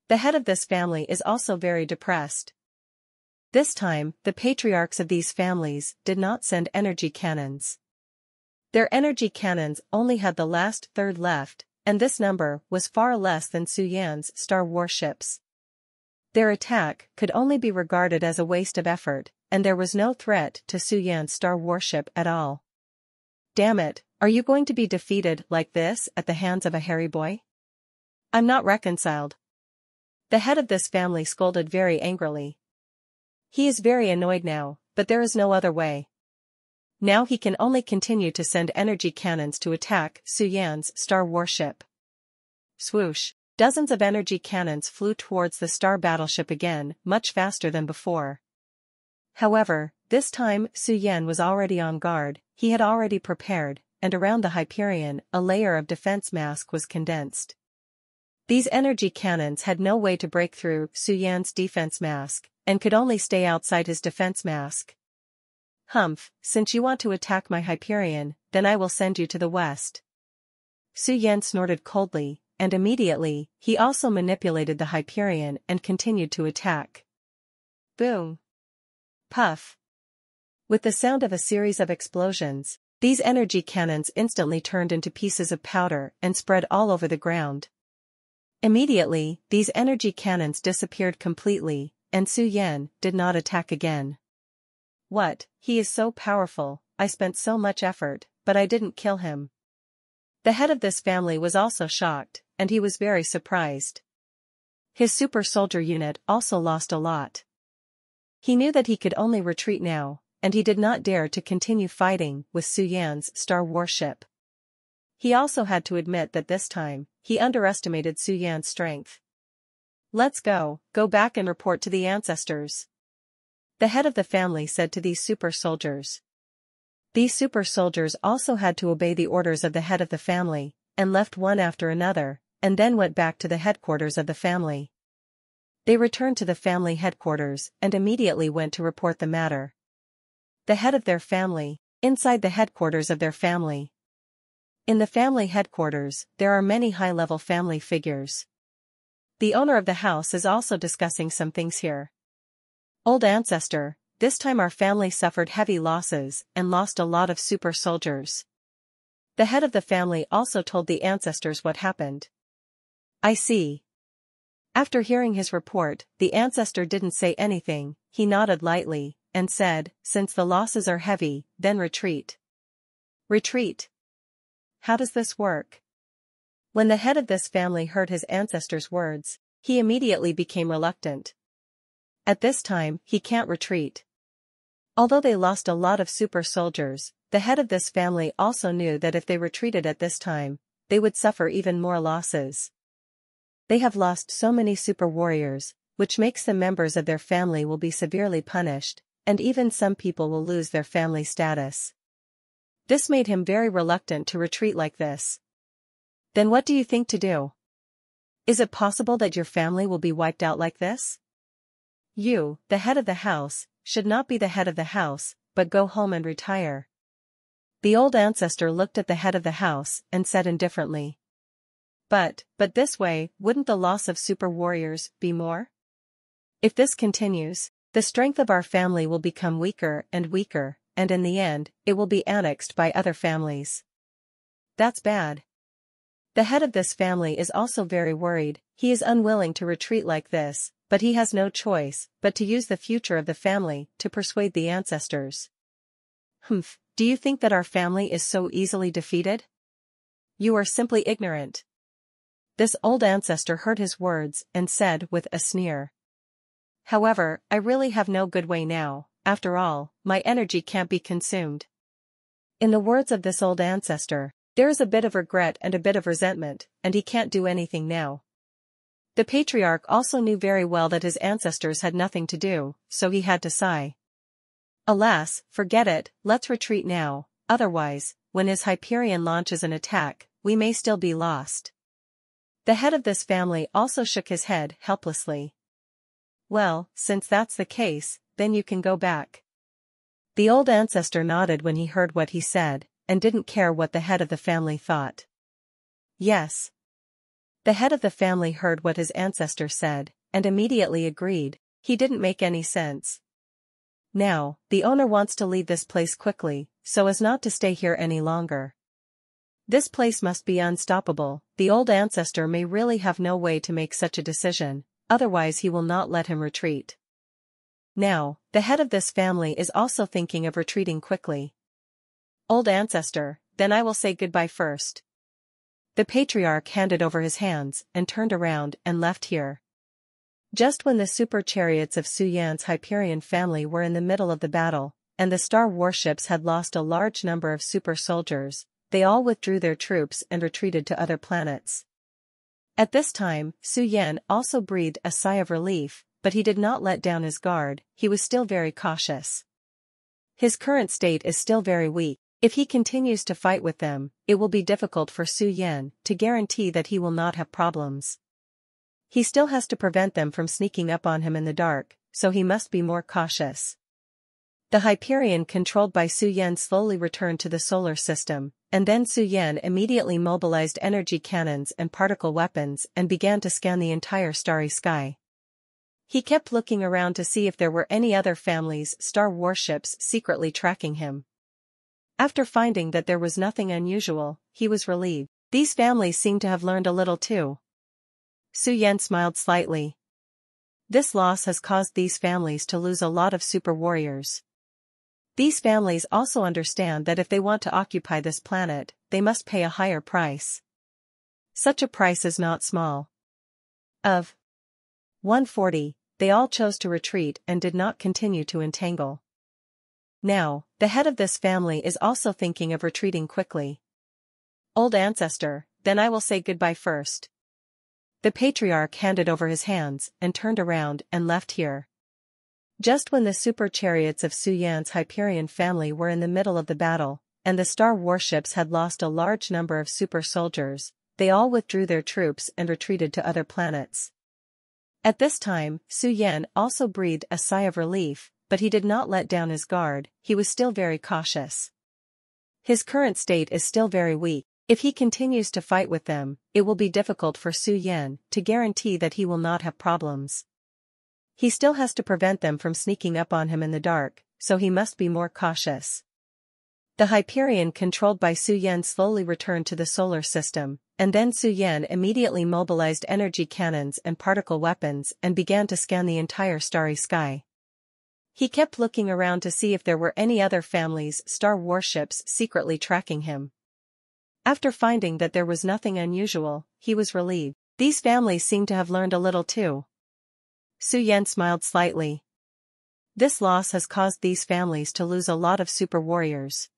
The head of this family is also very depressed. This time, the patriarchs of these families did not send energy cannons. Their energy cannons only had the last third left, and this number was far less than Su Yan's star warships. Their attack could only be regarded as a waste of effort, and there was no threat to Su Yan's star warship at all. Damn it, are you going to be defeated like this at the hands of a hairy boy? I'm not reconciled. The head of this family scolded very angrily. He is very annoyed now, but there is no other way. Now he can only continue to send energy cannons to attack Su Yan's star warship. Swoosh! Dozens of energy cannons flew towards the star battleship again, much faster than before. However, this time Su Yan was already on guard, he had already prepared, and around the Hyperion a layer of defense mask was condensed. These energy cannons had no way to break through Su Yan's defense mask, and could only stay outside his defense mask. Humph, since you want to attack my Hyperion, then I will send you to the west. Su Yan snorted coldly, and immediately, he also manipulated the Hyperion and continued to attack. Boom! Puff! With the sound of a series of explosions, these energy cannons instantly turned into pieces of powder and spread all over the ground. Immediately, these energy cannons disappeared completely, and Su Yan did not attack again. What, he is so powerful, I spent so much effort, but I didn't kill him. The head of this family was also shocked, and he was very surprised. His super soldier unit also lost a lot. He knew that he could only retreat now, and he did not dare to continue fighting with Su Yan's star warship. He also had to admit that this time, he underestimated Su Yan's strength. Let's go back and report to the ancestors. The head of the family said to these super soldiers. These super soldiers also had to obey the orders of the head of the family, and left one after another, and then went back to the headquarters of the family. They returned to the family headquarters and immediately went to report the matter. The head of their family, inside the headquarters of their family. In the family headquarters, there are many high-level family figures. The owner of the house is also discussing some things here. Old ancestor, this time our family suffered heavy losses and lost a lot of super soldiers. The head of the family also told the ancestors what happened. I see. After hearing his report, the ancestor didn't say anything, he nodded lightly, and said, "Since the losses are heavy, then retreat." Retreat? How does this work? When the head of this family heard his ancestor's words, he immediately became reluctant. At this time, he can't retreat. Although they lost a lot of super soldiers, the head of this family also knew that if they retreated at this time, they would suffer even more losses. They have lost so many super warriors, which makes the members of their family will be severely punished, and even some people will lose their family status. This made him very reluctant to retreat like this. Then what do you think to do? Is it possible that your family will be wiped out like this? You, the head of the house, should not be the head of the house, but go home and retire. The old ancestor looked at the head of the house and said indifferently. But this way, wouldn't the loss of super warriors be more? If this continues, the strength of our family will become weaker, and in the end, it will be annexed by other families. That's bad. The head of this family is also very worried. He is unwilling to retreat like this, but he has no choice but to use the future of the family to persuade the ancestors. Do you think that our family is so easily defeated? You are simply ignorant. This old ancestor heard his words and said with a sneer. However, I really have no good way now. After all, my energy can't be consumed. In the words of this old ancestor, there is a bit of regret and a bit of resentment, and he can't do anything now. The patriarch also knew very well that his ancestors had nothing to do, so he had to sigh. Alas, forget it, let's retreat now, otherwise, when his Hyperion launches an attack, we may still be lost. The head of this family also shook his head helplessly. Well, since that's the case, then you can go back. The old ancestor nodded when he heard what he said, and didn't care what the head of the family thought. Yes. The head of the family heard what his ancestor said, and immediately agreed. He didn't make any sense. Now, the owner wants to leave this place quickly, so as not to stay here any longer. This place must be unstoppable. The old ancestor may really have no way to make such a decision, otherwise he will not let him retreat. Now, the head of this family is also thinking of retreating quickly. Old ancestor, then I will say goodbye first. The patriarch handed over his hands and turned around and left here. Just when the super chariots of Su Yan's Hyperion family were in the middle of the battle, and the star warships had lost a large number of super soldiers, they all withdrew their troops and retreated to other planets. At this time, Su Yan also breathed a sigh of relief, but he did not let down his guard. He was still very cautious. His current state is still very weak. If he continues to fight with them, it will be difficult for Su Yan to guarantee that he will not have problems. He still has to prevent them from sneaking up on him in the dark, so he must be more cautious. The Hyperion controlled by Su Yan slowly returned to the solar system, and then Su Yan immediately mobilized energy cannons and particle weapons and began to scan the entire starry sky. He kept looking around to see if there were any other families' star warships secretly tracking him. After finding that there was nothing unusual, he was relieved. These families seem to have learned a little too. Su Yan smiled slightly. This loss has caused these families to lose a lot of super warriors. These families also understand that if they want to occupy this planet, they must pay a higher price. Such a price is not small. Of 140, they all chose to retreat and did not continue to entangle. Now, the head of this family is also thinking of retreating quickly. Old ancestor, then I will say goodbye first. The patriarch handed over his hands and turned around and left here. Just when the super chariots of Su Yan's Hyperion family were in the middle of the battle, and the star warships had lost a large number of super soldiers, they all withdrew their troops and retreated to other planets. At this time, Su Yan also breathed a sigh of relief, but he did not let down his guard. He was still very cautious. His current state is still very weak. If he continues to fight with them, it will be difficult for Su Yan to guarantee that he will not have problems. He still has to prevent them from sneaking up on him in the dark, so he must be more cautious. The Hyperion controlled by Su Yan slowly returned to the solar system, and then Su Yan immediately mobilized energy cannons and particle weapons and began to scan the entire starry sky. He kept looking around to see if there were any other families' star warships secretly tracking him. After finding that there was nothing unusual, he was relieved. These families seem to have learned a little too. Su Yan smiled slightly. This loss has caused these families to lose a lot of super warriors.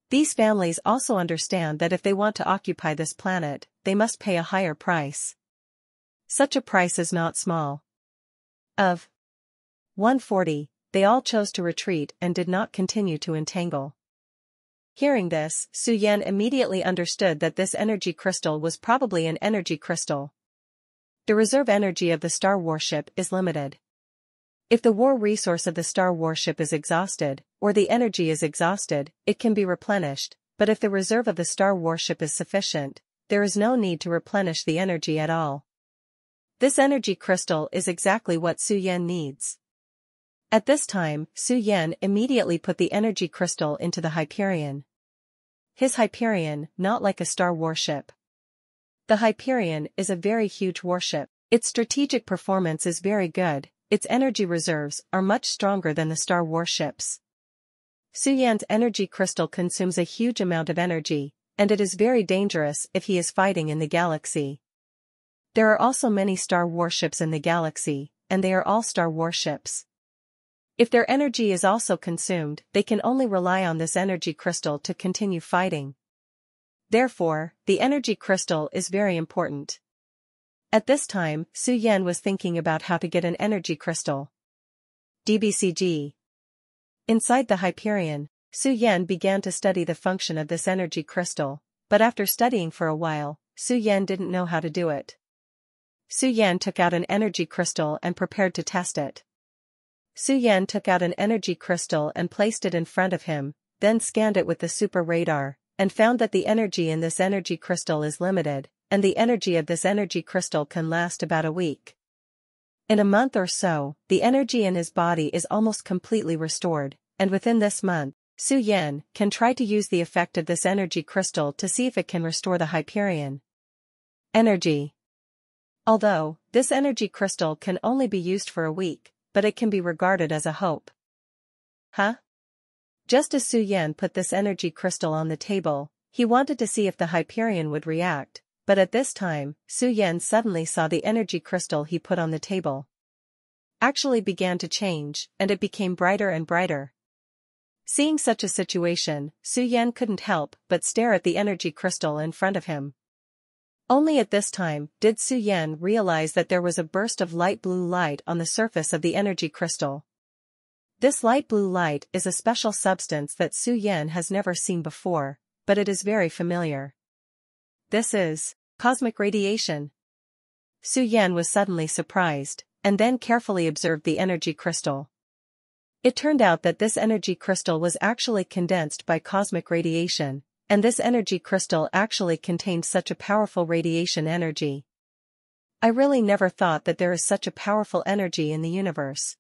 These families also understand that if they want to occupy this planet, they must pay a higher price. Such a price is not small. Of 140, they all chose to retreat and did not continue to entangle. Hearing this, Su Yan immediately understood that this energy crystal was probably an energy crystal. The reserve energy of the star warship is limited. If the war resource of the star warship is exhausted, or the energy is exhausted, it can be replenished, but if the reserve of the star warship is sufficient, there is no need to replenish the energy at all. This energy crystal is exactly what Su Yan needs. At this time, Su Yan immediately put the energy crystal into the Hyperion. His Hyperion, not like a star warship. The Hyperion is a very huge warship. Its strategic performance is very good. Its energy reserves are much stronger than the star warships. Su Yan's energy crystal consumes a huge amount of energy, and it is very dangerous if he is fighting in the galaxy. There are also many star warships in the galaxy, and they are all star warships. If their energy is also consumed, they can only rely on this energy crystal to continue fighting. Therefore, the energy crystal is very important. At this time, Su Yan was thinking about how to get an energy crystal. DBCG. Inside the Hyperion, Su Yan began to study the function of this energy crystal, but after studying for a while, Su Yan didn't know how to do it. Su Yan took out an energy crystal and prepared to test it. Su Yan took out an energy crystal and placed it in front of him, then scanned it with the super radar, and found that the energy in this energy crystal is limited, and the energy of this energy crystal can last about a week. In a month or so, the energy in his body is almost completely restored, and within this month, Su Yan can try to use the effect of this energy crystal to see if it can restore the Hyperion. Energy. Although, this energy crystal can only be used for a week, but it can be regarded as a hope. Huh? Just as Su Yan put this energy crystal on the table, he wanted to see if the Hyperion would react. But at this time, Su Yan suddenly saw the energy crystal he put on the table actually began to change, and it became brighter and brighter. Seeing such a situation, Su Yan couldn't help but stare at the energy crystal in front of him. Only at this time did Su Yan realize that there was a burst of light blue light on the surface of the energy crystal. This light blue light is a special substance that Su Yan has never seen before, but it is very familiar. This is cosmic radiation. Su Yan was suddenly surprised, and then carefully observed the energy crystal. It turned out that this energy crystal was actually condensed by cosmic radiation, and this energy crystal actually contained such a powerful radiation energy. I really never thought that there is such a powerful energy in the universe.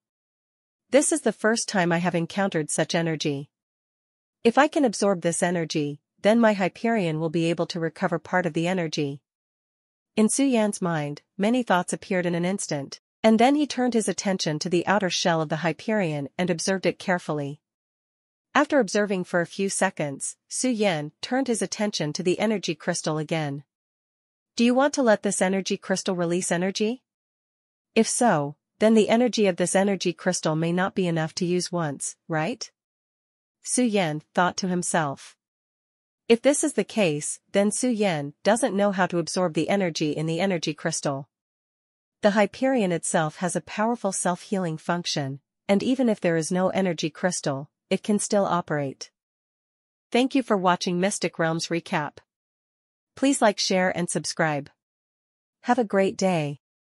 This is the first time I have encountered such energy. If I can absorb this energy, then my Hyperion will be able to recover part of the energy. In Su Yan's mind, many thoughts appeared in an instant, and then he turned his attention to the outer shell of the Hyperion and observed it carefully. After observing for a few seconds, Su Yan turned his attention to the energy crystal again. Do you want to let this energy crystal release energy? If so, then the energy of this energy crystal may not be enough to use once, right? Su Yan thought to himself. If this is the case, then Su Yan doesn't know how to absorb the energy in the energy crystal. The Hyperion itself has a powerful self-healing function, and even if there is no energy crystal, it can still operate. Thank you for watching Mystic Realms Recap. Please like, share and subscribe. Have a great day.